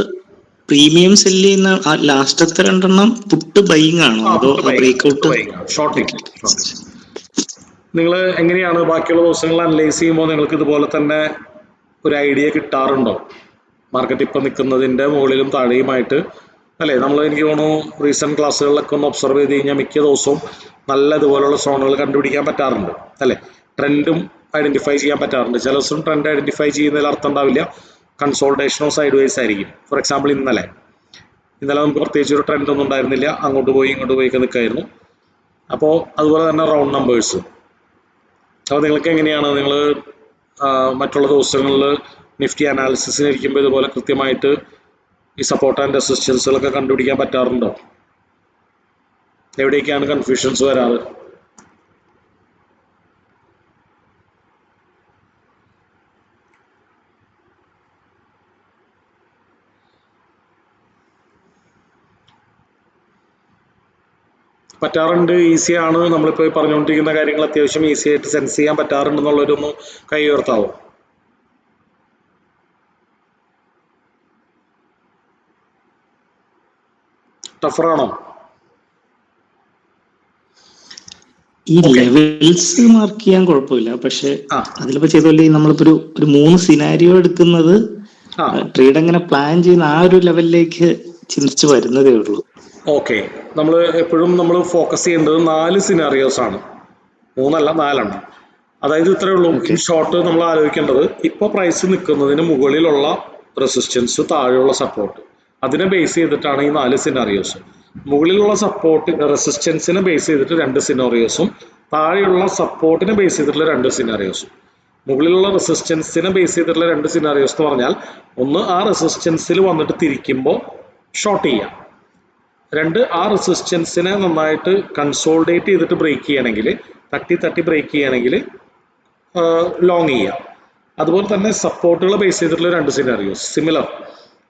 പ്രീമിയം സെല്ല് ചെയ്യുന്ന ആ ലാസ്റ്റത്തെ 2 പുട്ട് ബൈയിങ് ആണോ അതോ ബ്രേക്ക് ഔട്ട് ഷോർട്ടിങ്? നിങ്ങൾ എങ്ങനെയാണ് ബാക്കിയുള്ള ദിവസങ്ങൾ അനലൈസ് ചെയ്യുമ്പോൾ നിങ്ങൾക്ക് ഇതുപോലെ തന്നെ ഒരു ഐഡിയ കിട്ടാറുണ്ടോ? മാർക്കറ്റ് ഇപ്പം നിൽക്കുന്നതിൻ്റെ മുകളിലും താഴെയുമായിട്ട് അല്ലേ? നമ്മൾ എനിക്ക് തോന്നുന്നു റീസെന്റ് ക്ലാസ്സുകളിലൊക്കെ ഒന്ന് ഒബ്സർവ് ചെയ്ത് കഴിഞ്ഞാൽ മിക്ക ദിവസവും നല്ല ഇതുപോലുള്ള സോണുകൾ കണ്ടുപിടിക്കാൻ പറ്റാറുണ്ട്, അല്ലേ? ട്രെൻഡും ഐഡന്റിഫൈ ചെയ്യാൻ പറ്റാറുണ്ട്. ചില ദിവസം ട്രെൻഡ് ഐഡന്റിഫൈ ചെയ്യുന്നതിൽ അർത്ഥം ഉണ്ടാവില്ല, കൺസോൾട്ടേഷനോ സൈഡ് വൈസ് ആയിരിക്കും. ഫോർ എക്സാമ്പിൾ ഇന്നലെ നമുക്ക് പ്രത്യേകിച്ച് ഒരു ട്രെൻഡ് ഒന്നും ഉണ്ടായിരുന്നില്ല, അങ്ങോട്ട് പോയി ഇങ്ങോട്ട് പോയി ഒക്കെ നിൽക്കായിരുന്നു. അപ്പോൾ അതുപോലെ തന്നെ റൗണ്ട് നമ്പേഴ്സ്. അപ്പോൾ നിങ്ങൾക്ക് എങ്ങനെയാണ്, നിങ്ങൾ മറ്റുള്ള ദിവസങ്ങളിൽ നിഫ്റ്റി അനാലിസിസിന് ഇരിക്കുമ്പോൾ ഇതുപോലെ കൃത്യമായിട്ട് ഈ സപ്പോർട്ട് ആൻഡ് റെസിസ്റ്റൻസുകളൊക്കെ കണ്ടുപിടിക്കാൻ പറ്റാറുണ്ടോ? എവിടേക്കാണ് കൺഫ്യൂഷൻസ് വരാറ്? പറ്റാറുണ്ട്, ഈസിയാണ്. നമ്മളിപ്പോൾ പറഞ്ഞുകൊണ്ടിരിക്കുന്ന കാര്യങ്ങൾ അത്യാവശ്യം ഈസി ആയിട്ട് സെൻസ് ചെയ്യാൻ പറ്റാറുണ്ടെന്നുള്ളൊരൊന്ന് കൈ ഉയർത്താവോ? ടഫറാണോ? ഈ ലെവൽസ് മാർക്ക് ചെയ്യാൻ കുഴപ്പമില്ല, പക്ഷെ അതിലിപ്പോ ചെയ്തോല്ലേ നമ്മളിപ്പോ ഒരു 3 സിനാരിയോ എടുക്കുന്നത് ട്രേഡ് എങ്ങനെ പ്ലാൻ ചെയ്യുന്ന ആ ഒരു ലെവലിലേക്ക് ചിന്തിച്ചു വരുന്നതേ ഉള്ളൂ. ഓക്കെ, നമ്മൾ എപ്പോഴും നമ്മൾ ഫോക്കസ് ചെയ്യേണ്ടത് 4 സിനാറിയോസ് ആണ്, 3 അല്ല 4 എണ്ണം. അതായത് ഇത്രയേ ഉള്ളൂ. ഇൻ ഷോർട്ട് നമ്മൾ ആലോചിക്കേണ്ടത് ഇപ്പോൾ പ്രൈസ് നിൽക്കുന്നതിന് മുകളിലുള്ള റെസിസ്റ്റൻസ്, താഴെയുള്ള സപ്പോർട്ട്, അതിനെ ബേസ് ചെയ്തിട്ടാണ് ഈ 4 സിനാറിയോസ്. മുകളിലുള്ള സപ്പോർട്ട് റെസിസ്റ്റൻസിനെ ബേസ് ചെയ്തിട്ട് 2 സിനാറിയോസും, താഴെയുള്ള സപ്പോർട്ടിനെ ബേസ് ചെയ്തിട്ടുള്ള 2 സിനാറിയോസും. മുകളിലുള്ള റെസിസ്റ്റൻസിനെ ബേസ് ചെയ്തിട്ടുള്ള 2 സിനാറിയോസ് എന്ന് പറഞ്ഞാൽ, ഒന്ന് ആ റെസിസ്റ്റൻസിൽ വന്നിട്ട് തിരിക്കുമ്പോൾ ഷോർട്ട് ചെയ്യാം, 2 ആ റെസിസ്റ്റൻസിനെ നന്നായിട്ട് കൺസോൾഡേറ്റ് ചെയ്തിട്ട് ബ്രേക്ക് ചെയ്യണമെങ്കിൽ, തട്ടി ബ്രേക്ക് ചെയ്യണമെങ്കിൽ ലോങ് ചെയ്യാം. അതുപോലെ തന്നെ സപ്പോർട്ടുകൾ ബേസ് ചെയ്തിട്ടുള്ള 2 സിനാറിയോസ് സിമിലർ.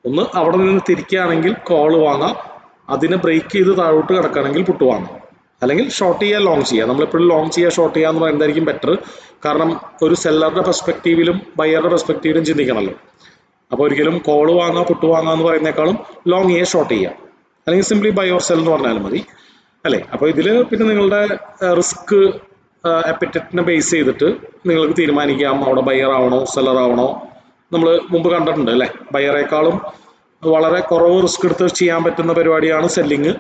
ഒന്ന് അവിടെ നിന്ന് തിരിക്കുകയാണെങ്കിൽ കോൾ വാങ്ങാം, അതിനെ ബ്രേക്ക് ചെയ്ത് താഴോട്ട് കിടക്കുകയാണെങ്കിൽ പുട്ട് വാങ്ങാം, അല്ലെങ്കിൽ ഷോർട്ട് ചെയ്യുക, ലോങ് ചെയ്യുക. നമ്മളെപ്പോഴും ലോങ് ചെയ്യുക, ഷോർട്ട് ചെയ്യുക എന്ന് പറയുന്നതായിരിക്കും ബെറ്റർ. കാരണം ഒരു സെല്ലറുടെ പെർസ്പെക്റ്റീവിലും ബയറുടെ പെർസ്പെക്റ്റീവിലും ചിന്തിക്കണമല്ലോ. അപ്പോൾ ഒരിക്കലും കോൾ വാങ്ങാം പുട്ട് വാങ്ങാം എന്ന് പറയുന്നേക്കാളും ലോങ് ചെയ്യുക, ഷോർട്ട് ചെയ്യുക, അല്ലെങ്കിൽ സിംപ്ലി ബൈ ഓർ സെൽ എന്ന് പറഞ്ഞാലും മതി, അല്ലേ? അപ്പോൾ ഇതിൽ പിന്നെ നിങ്ങളുടെ റിസ്ക് അപ്പറ്ററ്റിനെ ബേസ് ചെയ്തിട്ട് നിങ്ങൾക്ക് തീരുമാനിക്കാം അവിടെ ബയർ ആവണോ സെല്ലർ ആവണോ. നമ്മൾ മുമ്പ് കണ്ടിട്ടുണ്ട്, അല്ലേ? ബയറേക്കാളും വളരെ കുറവ് റിസ്ക് എടുത്ത് ചെയ്യാൻ പറ്റുന്ന പരിപാടിയാണ് സെല്ലിങ്,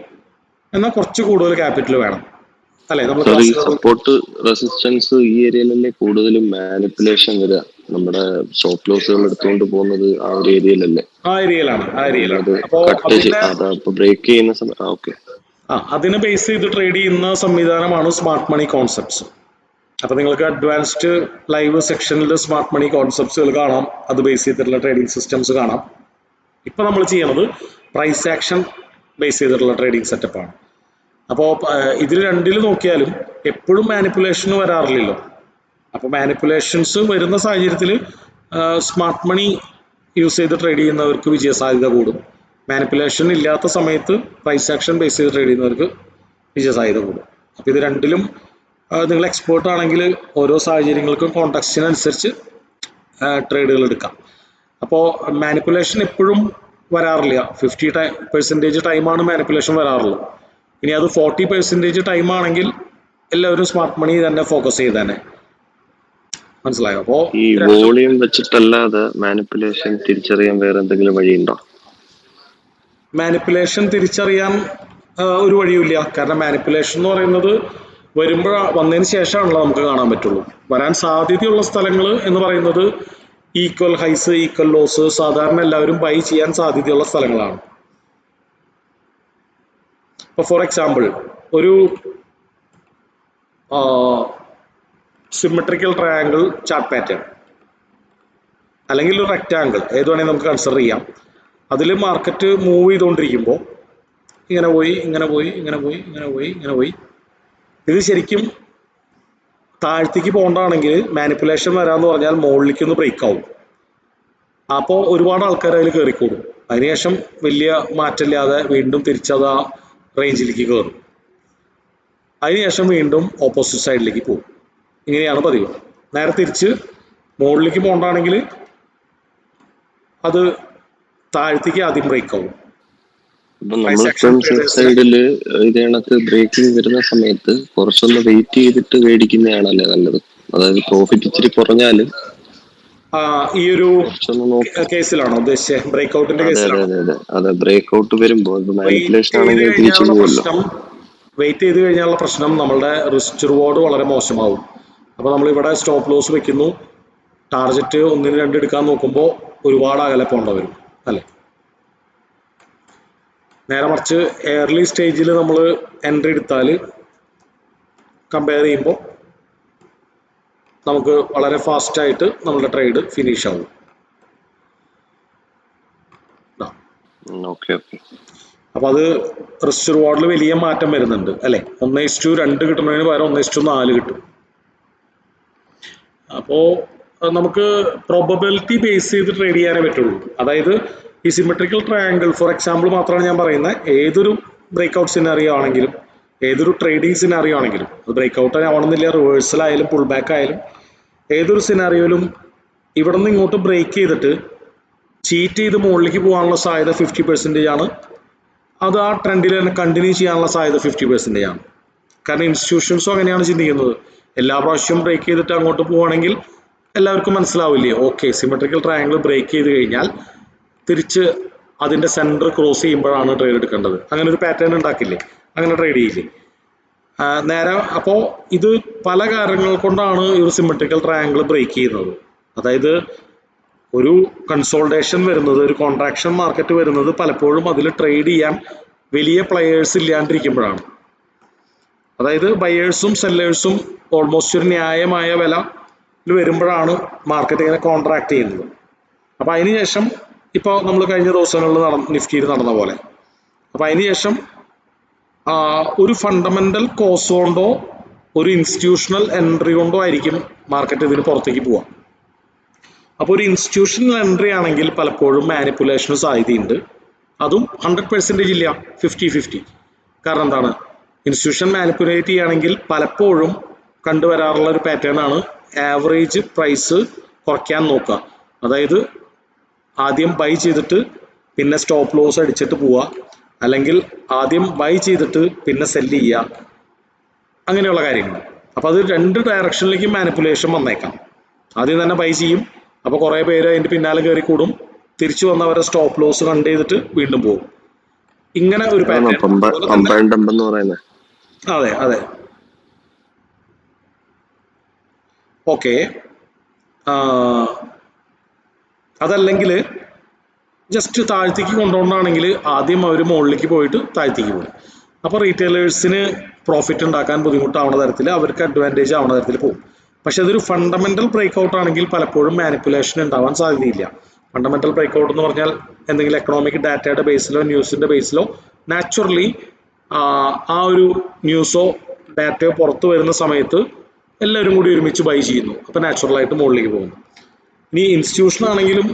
എന്നാൽ കുറച്ച് കൂടുതൽ ക്യാപിറ്റൽ വേണം, അല്ലേ? നമ്മൾ സപ്പോർട്ട് റെസിസ്റ്റൻസ് ഈ ഏരിയയിലല്ലേ കൂടുതലും മാനിപ്പുലേഷൻ വരിക? നമ്മുടെ സ്റ്റോപ്പ് ലോസുകൾ എടുത്തുകൊണ്ട് പോകുന്നത് ആ ഒരു ഏരിയയിലല്ലേ? ആ ഏരിയയിലാണ്. അപ്പോൾ ബ്രേക്ക് ചെയ്യുന്ന സമയം ഓക്കെ, അതിനെ ബേസ് ചെയ്ത് ട്രേഡ് ചെയ്യുന്ന സംവിധാനമാണ് സ്മാർട്ട് മണി കോൺസെപ്റ്റ്സ്. അപ്പോൾ നിങ്ങൾക്ക് അഡ്വാൻസ്ഡ് ലൈവ് സെക്ഷനിൽ സ്മാർട്ട് മണി കോൺസെപ്റ്റ്സുകൾ കാണാം, അത് ബേസ് ചെയ്തിട്ടുള്ള ട്രേഡിംഗ് സിസ്റ്റംസ് കാണാം. ഇപ്പോൾ നമ്മൾ ചെയ്യുന്നത് പ്രൈസ് ആക്ഷൻ ബേസ് ചെയ്തിട്ടുള്ള ട്രേഡിംഗ് സെറ്റപ്പാണ്. അപ്പോൾ ഇതിൽ രണ്ടിൽ നോക്കിയാലും എപ്പോഴും മാനിപ്പുലേഷൻ വരാറില്ലല്ലോ. അപ്പോൾ മാനിപ്പുലേഷൻസ് വരുന്ന സാഹചര്യത്തിൽ സ്മാർട്ട് മണി യൂസ് ചെയ്ത് ട്രേഡ് ചെയ്യുന്നവർക്ക് വിജയസാധ്യത കൂടും. മാനിപ്പുലേഷൻ ഇല്ലാത്ത സമയത്ത് പ്രൈസ് ആക്ഷൻ ബേസ് ചെയ്ത് ട്രേഡ് ചെയ്യുന്നവർക്ക് വിജയസാധ്യത കൂടും. അപ്പോൾ ഇത് രണ്ടിലും നിങ്ങൾ എക്സ്പേർട്ട് ആണെങ്കിൽ ഓരോ സാഹചര്യങ്ങൾക്കും കോൺടെക്സ്റ്റിനനുസരിച്ച് ട്രേഡുകൾ എടുക്കാം. അപ്പോൾ മാനിപ്പുലേഷൻ എപ്പോഴും വരാറില്ല. 50% ടൈമാണ് മാനിപ്പുലേഷൻ വരാറുള്ളത്. ഇനി അത് 40% ടൈം ആണെങ്കിൽ എല്ലാവരും സ്മാർട്ട് മണി തന്നെ ഫോക്കസ് ചെയ്തേനെ. മനസ്സിലായോ? അപ്പോൾ ഈ വോളിയം വെച്ചിട്ടല്ലാതെ മാനിപ്പുലേഷൻ തിരിച്ചറിയാൻ വേറെ എന്തെങ്കിലും വഴിയുണ്ടോ? മാനിപ്പുലേഷൻ തിരിച്ചറിയാൻ ഒരു വഴിയുമില്ല. കാരണം മാനിപ്പുലേഷൻ എന്ന് പറയുന്നത് വന്നതിന് ശേഷമാണല്ലോ നമുക്ക് കാണാൻ പറ്റുള്ളൂ. വരാൻ സാധ്യതയുള്ള സ്ഥലങ്ങൾ എന്ന് പറയുന്നത് ഈക്വൽ ഹൈസ്, ഈക്വൽ ലോസ്, സാധാരണ എല്ലാവരും ബൈ ചെയ്യാൻ സാധ്യതയുള്ള സ്ഥലങ്ങളാണ്. ഇപ്പോൾ ഫോർ എക്സാമ്പിൾ ഒരു സിമെട്രിക്കൽ ട്രയാങ്കിൾ ചാർട്ട് പാറ്റേൺ അല്ലെങ്കിൽ ഒരു റെക്റ്റാങ്കിൾ, ഏത് വേണമെങ്കിൽ നമുക്ക് കൺസിഡർ ചെയ്യാം. അതിൽ മാർക്കറ്റ് മൂവ് ചെയ്തുകൊണ്ടിരിക്കുമ്പോൾ ഇങ്ങനെ പോയി ഇങ്ങനെ പോയി ഇങ്ങനെ പോയി ഇങ്ങനെ പോയി ഇങ്ങനെ പോയി, ഇത് ശരിക്കും താഴ്ത്തേക്ക് പോകേണ്ടതാണെങ്കിൽ മാനിപ്പുലേഷൻ വരാമെന്ന് പറഞ്ഞാൽ മുകളിലേക്ക് ഒന്ന് ബ്രേക്ക് ആവും. അപ്പോൾ ഒരുപാട് ആൾക്കാർ അതിൽ കയറിക്കൂടും. അതിനുശേഷം വലിയ മാറ്റമില്ലാതെ വീണ്ടും തിരിച്ചത് ആ റേഞ്ചിലേക്ക് കയറും. അതിനുശേഷം വീണ്ടും ഓപ്പോസിറ്റ് സൈഡിലേക്ക് പോകും. ഇങ്ങനെയാണ് പതിവ്. നേരെ തിരിച്ച് മുകളിലേക്ക് പോകേണ്ടതാണെങ്കിൽ അത് താഴ്ത്തേക്ക് ആദ്യം ബ്രേക്ക് ആവും. സൈഡില് ഇത് കണക്ക് ബ്രേക്കിംഗ് വരുന്ന സമയത്ത് കുറച്ചൊന്ന് വെയിറ്റ് ചെയ്തിട്ട് മേടിക്കുന്നതാണല്ലേ നല്ലത്. അതായത് പ്രോഫിറ്റ് ഇച്ചിരി കുറഞ്ഞാലും ഈ ഒരു കുറച്ചൊന്ന് നോക്കാം. കേസിലാണോ ഉദ്ദേശിച്ചത്? ബ്രേക്ക്ഔട്ടിന്റെ അതെ അതെ കേസിലാണോ? അതെ അതെ അതെ, ബ്രേക്ക്ഔട്ട് വരുമ്പോ മാനിപ്പുലേഷൻ വെയിറ്റ് ചെയ്ത് ആണെങ്കിൽ തിരിച്ചു കഴിഞ്ഞാലുള്ള പോകുമല്ലോ. പ്രശ്നം നമ്മളുടെ റിസ്ക് റിവാർഡ് വളരെ മോശമാവും. അപ്പൊ നമ്മൾ ഇവിടെ സ്റ്റോപ്പ് ലോസ് വെക്കുന്നു, ടാർജറ്റ് 1, 2 എടുക്കാൻ നോക്കുമ്പോൾ ഒരുപാട് അകലെ പോകേണ്ട വരും അല്ലെ? നേരെ മറിച്ച് എയർലി സ്റ്റേജിൽ നമ്മൾ എൻട്രി എടുത്താൽ കമ്പയർ ചെയ്യുമ്പോൾ നമുക്ക് വളരെ ഫാസ്റ്റ് ആയിട്ട് നമ്മുടെ ട്രേഡ് ഫിനിഷ് ആവും. അപ്പൊ അത് റിസ്ക് റിവാർഡിൽ വലിയ മാറ്റം വരുന്നുണ്ട് അല്ലെ? 1:2 കിട്ടുന്നതിന് പകരം 1:4 കിട്ടും. അപ്പോ നമുക്ക് പ്രോബബിലിറ്റി ബേസ് ചെയ്ത് ട്രേഡ് ചെയ്യാനേ പറ്റുള്ളൂ. അതായത് ഈ സിമെട്രിക്കൽ ട്രയാങ്കിൾ ഫോർ എക്സാമ്പിൾ മാത്രമാണ് ഞാൻ പറയുന്നത്. ഏതൊരു ബ്രേക്ക്ഔട്ട് സിനാറിയോ ആണെങ്കിലും, ഏതൊരു ട്രേഡിംഗ് സിനാറിയോ ആണെങ്കിലും, അത് ബ്രേക്ക്ഔട്ട് ആവണമെന്നില്ല, റിവേഴ്സൽ ആയാലും പുൾ ബാക്ക് ആയാലും, ഏതൊരു സിനാറിയോയിലും ഇവിടെ നിന്ന് ഇങ്ങോട്ട് ബ്രേക്ക് ചെയ്തിട്ട് ചീറ്റ് ചെയ്ത് മുകളിലേക്ക് പോകാനുള്ള സാധ്യത 50% ആണ്. അത് ആ ട്രെൻഡിൽ തന്നെ കണ്ടിന്യൂ ചെയ്യാനുള്ള സാധ്യത 50% ആണ്. കാരണം ഇൻസ്റ്റിറ്റ്യൂഷൻസും അങ്ങനെയാണ് ചിന്തിക്കുന്നത്. എല്ലാ പ്രാവശ്യവും ബ്രേക്ക് ചെയ്തിട്ട് അങ്ങോട്ട് പോവുകയാണെങ്കിൽ എല്ലാവർക്കും മനസ്സിലാവില്ലേ, ഓക്കെ സിമെട്രിക്കൽ ട്രയാങ്കിൾ ബ്രേക്ക് ചെയ്ത് കഴിഞ്ഞാൽ തിരിച്ച് അതിന്റെ സെന്റർ ക്രോസ് ചെയ്യുമ്പോഴാണ് ട്രേഡ് എടുക്കേണ്ടത്. അങ്ങനെ ഒരു പാറ്റേൺ ഉണ്ടാക്കില്ലേ, അങ്ങനെ ട്രേഡ് ചെയ്യില്ലേ നേരെ. അപ്പോൾ ഇത് പല കാരണങ്ങൾ കൊണ്ടാണ് ഈ ഒരു സിമെട്രിക്കൽ ട്രയാങ്കിൾ ബ്രേക്ക് ചെയ്യുന്നത്. അതായത് ഒരു കൺസോൾട്ടേഷൻ വരുന്നത്, ഒരു കോൺട്രാക്ഷൻ മാർക്കറ്റ് വരുന്നത് പലപ്പോഴും അതിൽ ട്രേഡ് ചെയ്യാൻ വലിയ പ്ലെയേഴ്സ് ഇല്ലാണ്ടിരിക്കുമ്പോഴാണ്. അതായത് ബയേഴ്സും സെല്ലേഴ്സും ഓൾമോസ്റ്റ് ഒരു ന്യായമായ വില വരുമ്പോഴാണ് മാർക്കറ്റ് ഇങ്ങനെ കോൺട്രാക്ട് ചെയ്യുന്നത്. അപ്പൊ അതിനുശേഷം ഇപ്പോൾ നമ്മൾ കഴിഞ്ഞ ദിവസങ്ങളിൽ നിഫ്റ്റിയിൽ നടന്ന പോലെ, അപ്പൊ അതിനുശേഷം ഒരു ഫണ്ടമെന്റൽ കോസ് കൊണ്ടോ ഒരു ഇൻസ്റ്റിറ്റ്യൂഷണൽ എൻട്രി കൊണ്ടോ ആയിരിക്കും മാർക്കറ്റ് ഇതിന് പുറത്തേക്ക് പോവാം. അപ്പോൾ ഒരു ഇൻസ്റ്റിറ്റ്യൂഷണൽ എൻട്രി ആണെങ്കിൽ പലപ്പോഴും മാനിപ്പുലേഷന് സാധ്യതയുണ്ട്. അതും 100% ഇല്ല, 50-50. കാരണം എന്താണ്, ഇൻസ്റ്റിറ്റ്യൂഷൻ മാനിപ്പുലേറ്റ് ചെയ്യുകയാണെങ്കിൽ പലപ്പോഴും കണ്ടുവരാറുള്ള ഒരു പാറ്റേൺ ആണ് ആവറേജ് പ്രൈസ് കുറയ്ക്കാൻ നോക്കുക. അതായത് ആദ്യം ബൈ ചെയ്തിട്ട് പിന്നെ സ്റ്റോപ്പ് ലോസ് അടിച്ചിട്ട് പോവുക, അല്ലെങ്കിൽ ആദ്യം ബൈ ചെയ്തിട്ട് പിന്നെ സെല്ല് ചെയ്യുക, അങ്ങനെയുള്ള കാര്യങ്ങൾ. അപ്പൊ അത് 2 ഡയറക്ഷനിലേക്ക് മാനിപ്പുലേഷൻ വന്നേക്കാം. ആദ്യം തന്നെ ബൈ ചെയ്യും, അപ്പൊ കുറെ പേര് അതിന്റെ പിന്നാലെ കയറി കൂടും, തിരിച്ചു വന്ന് അവരെ സ്റ്റോപ്പ് ലോസ് കണ്ട് ചെയ്തിട്ട് വീണ്ടും പോകും. ഇങ്ങനെ ഒരു പാറ്റേൺ. അതെ അതെ, ഓക്കെ. അതല്ലെങ്കിൽ ജസ്റ്റ് താഴ്ത്തേക്ക് കൊണ്ടുപോകണമെങ്കിൽ ആദ്യം അവർ മുകളിലേക്ക് പോയിട്ട് താഴ്ത്തേക്ക് പോകും. അപ്പോൾ റീറ്റെയിലേഴ്സിന് പ്രോഫിറ്റ് ഉണ്ടാക്കാൻ ബുദ്ധിമുട്ടാവുന്ന തരത്തിൽ, അവർക്ക് അഡ്വാൻറ്റേജ് ആവുന്ന തരത്തിൽ പോകും. പക്ഷെ അതൊരു ഫണ്ടമെന്റൽ ബ്രേക്ക്ഔട്ട് ആണെങ്കിൽ പലപ്പോഴും മാനിപ്പുലേഷൻ ഉണ്ടാവാൻ സാധ്യതയില്ല. ഫണ്ടമെന്റൽ ബ്രേക്ക്ഔട്ട് എന്ന് പറഞ്ഞാൽ എന്തെങ്കിലും എക്കണോമിക് ഡാറ്റയുടെ ബേസിലോ ന്യൂസിന്റെ ബേസിലോ നാച്ചുറലി ആ ഒരു ന്യൂസോ ഡാറ്റയോ പുറത്തു വരുന്ന സമയത്ത് എല്ലാവരും കൂടി ഒരുമിച്ച് ബൈ ചെയ്യുന്നു, അപ്പൊ നാച്ചുറലായിട്ട് മുകളിലേക്ക് പോകുന്നു. ഇനി ഇൻസ്റ്റിറ്റ്യൂഷൻ ആണെങ്കിലും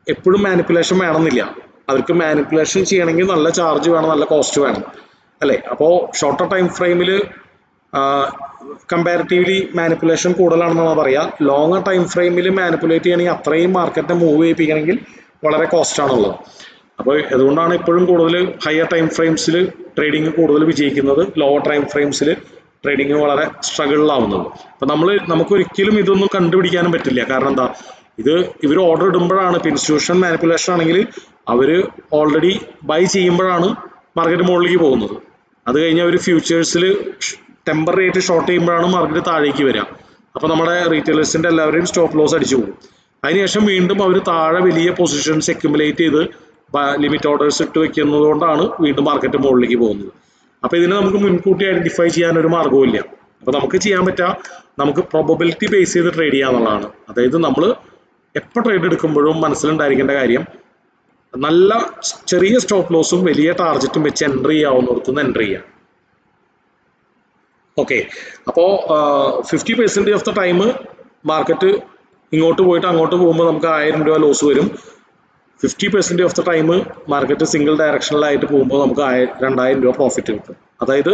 എപ്പോഴും മാനിപ്പുലേഷൻ വേണമെന്നില്ല. അവർക്ക് മാനിപ്പുലേഷൻ ചെയ്യണമെങ്കിൽ നല്ല ചാർജ് വേണം, നല്ല കോസ്റ്റ് വേണം അല്ലേ? അപ്പോൾ ഷോർട്ടർ ടൈം ഫ്രെയിമിൽ കമ്പാരിറ്റീവ്ലി മാനിപ്പുലേഷൻ കൂടുതലാണെന്നാണ് പറയുക. ലോങ്ങർ ടൈം ഫ്രെയിമിൽ മാനിപ്പുലേറ്റ് ചെയ്യണമെങ്കിൽ അത്രയും മാർക്കറ്റിനെ മൂവ് ചെയ്യിപ്പിക്കണമെങ്കിൽ വളരെ കോസ്റ്റ് ആണുള്ളത്. അപ്പോൾ അതുകൊണ്ടാണ് ഇപ്പോഴും കൂടുതൽ ഹയർ ടൈം ഫ്രെയിംസിൽ ട്രേഡിങ് കൂടുതൽ വിജയിക്കുന്നത്, ലോവർ ടൈം ഫ്രെയിംസിൽ ട്രേഡിങ് വളരെ സ്ട്രഗിളിലാവുന്നത്. അപ്പൊ നമുക്ക് ഒരിക്കലും ഇതൊന്നും കണ്ടുപിടിക്കാനും പറ്റില്ല. കാരണം എന്താ, ഇവർ ഓർഡർ ഇടുമ്പോഴാണ്, ഇപ്പൊ ഇൻസ്റ്റിറ്റ്യൂഷൻ മാനിപ്പുലേഷൻ ആണെങ്കിൽ അവര് ഓൾറെഡി ബൈ ചെയ്യുമ്പോഴാണ് മാർക്കറ്റ് മുകളിലേക്ക് പോകുന്നത്. അത് കഴിഞ്ഞ് അവർ ഫ്യൂച്ചേഴ്സിൽ ടെമ്പററി ആയിട്ട് ഷോർട്ട് ചെയ്യുമ്പോഴാണ് മാർക്കറ്റ് താഴേക്ക് വരിക. അപ്പൊ നമ്മുടെ റീറ്റെയിലേഴ്സിന്റെ എല്ലാവരെയും സ്റ്റോപ്പ് ലോസ് അടിച്ചു പോകും. അതിനുശേഷം വീണ്ടും അവർ താഴെ വലിയ പൊസിഷൻസ് അക്യുമുലേറ്റ് ചെയ്ത് ലിമിറ്റ് ഓർഡേഴ്സ് ഇട്ട് വെക്കുന്നത് കൊണ്ടാണ് വീണ്ടും മാർക്കറ്റ് മുകളിലേക്ക് പോകുന്നത്. അപ്പൊ ഇതിനെ നമുക്ക് മുൻകൂട്ടി ഐഡന്റിഫൈ ചെയ്യാൻ ഒരു മാർഗവും ഇല്ല. അപ്പൊ നമുക്ക് ചെയ്യാൻ പറ്റുക, നമുക്ക് പ്രോബബിലിറ്റി ബേസ് ചെയ്ത് ട്രേഡ് ചെയ്യാന്നുള്ളതാണ്. അതായത് നമ്മൾ എപ്പോൾ ട്രേഡ് എടുക്കുമ്പോഴും മനസ്സിലുണ്ടായിരിക്കേണ്ട കാര്യം, നല്ല ചെറിയ സ്റ്റോപ്പ് ലോസും വലിയ ടാർജറ്റും വെച്ച് എൻട്രി ചെയ്യാവുന്നിടത്തുനിന്ന് എൻട്രി ചെയ്യാം. ഓക്കെ, അപ്പോൾ 50% ഓഫ് ദ ടൈം മാർക്കറ്റ് ഇങ്ങോട്ട് പോയിട്ട് അങ്ങോട്ട് പോകുമ്പോൾ നമുക്ക് 1000 രൂപ ലോസ് വരും. 50% of the time market single ഡയറക്ഷനിലായിട്ട് പോകുമ്പോൾ നമുക്ക് 2000 രൂപ പ്രോഫിറ്റ് കിട്ടും. അതായത്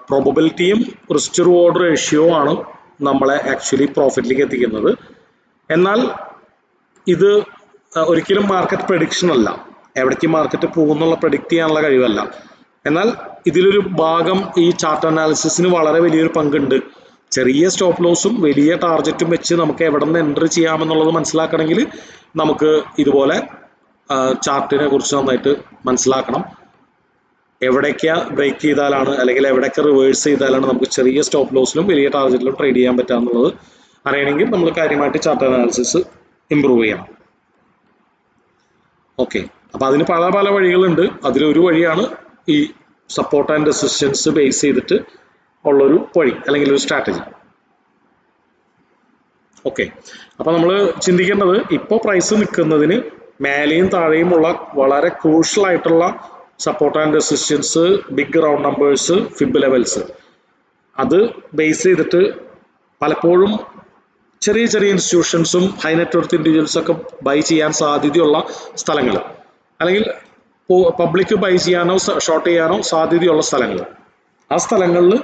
പ്രോബബിലിറ്റിയും റിസ്ക് റിവാർഡ് റേഷ്യോ ആണ് നമ്മളെ ആക്ച്വലി പ്രോഫിറ്റിലേക്ക് എത്തിക്കുന്നത്. എന്നാൽ ഇത് ഒരിക്കലും മാർക്കറ്റ് പ്രഡിക്ഷൻ അല്ല, എവിടേക്ക് മാർക്കറ്റ് പോകുന്നുള്ള പ്രഡിക്റ്റ് ചെയ്യാനുള്ള കഴിവല്ല. എന്നാൽ ഇതിലൊരു ഭാഗം ഈ ചാർട്ട് അനാലിസിസിന് വളരെ വലിയൊരു പങ്കുണ്ട്. ചെറിയ സ്റ്റോപ്പ് ലോസും വലിയ ടാർഗറ്റും വെച്ച് നമുക്ക് എവിടെ നിന്ന് എൻട്രി ചെയ്യാമെന്നുള്ളത് മനസ്സിലാക്കണമെങ്കിൽ നമുക്ക് ഇതുപോലെ ചാർട്ടിനെ കുറിച്ച് നന്നായിട്ട് മനസ്സിലാക്കണം. എവിടേക്കാ ബ്രേക്ക് ചെയ്താലാണ് അല്ലെങ്കിൽ എവിടെയൊക്കെ റിവേഴ്സ് ചെയ്താലാണ് നമുക്ക് ചെറിയ സ്റ്റോപ്പ് ലോസിലും വലിയ ടാർഗറ്റിലും ട്രേഡ് ചെയ്യാൻ പറ്റുക എന്നുള്ളത് അറിയണമെങ്കിൽ നമ്മൾ കാര്യമായിട്ട് ചാർട്ട് അനാലിസിസ് ഇമ്പ്രൂവ് ചെയ്യണം. ഓക്കെ, അപ്പം അതിന് പല പല വഴികളുണ്ട്. അതിലൊരു വഴിയാണ് ഈ സപ്പോർട്ട് ആൻഡ് റെസിസ്റ്റൻസ് ബേസ് ചെയ്തിട്ട് ഉള്ളൊരു വഴി അല്ലെങ്കിൽ ഒരു സ്ട്രാറ്റജി. ഓക്കെ, അപ്പം നമ്മൾ ചിന്തിക്കേണ്ടത് ഇപ്പോൾ പ്രൈസ് നിൽക്കുന്നതിന് മേലെയും താഴെയുമുള്ള വളരെ ക്രൂഷ്യൽ ആയിട്ടുള്ള support and resistance, big round numbers, fib levels, അത് ബേസ് ചെയ്തിട്ട് പലപ്പോഴും ചെറിയ ചെറിയ ഇൻസ്റ്റിറ്റ്യൂഷൻസും ഹൈ നെറ്റ്വർത്ത് ഇൻഡിവിജ്വൽസും ഒക്കെ ബൈ ചെയ്യാൻ സാധ്യതയുള്ള സ്ഥലങ്ങൾ, അല്ലെങ്കിൽ പബ്ലിക് ബൈ ചെയ്യാനോ ഷോർട്ട് ചെയ്യാനോ സാധ്യതയുള്ള സ്ഥലങ്ങൾ, ആ സ്ഥലങ്ങളിൽ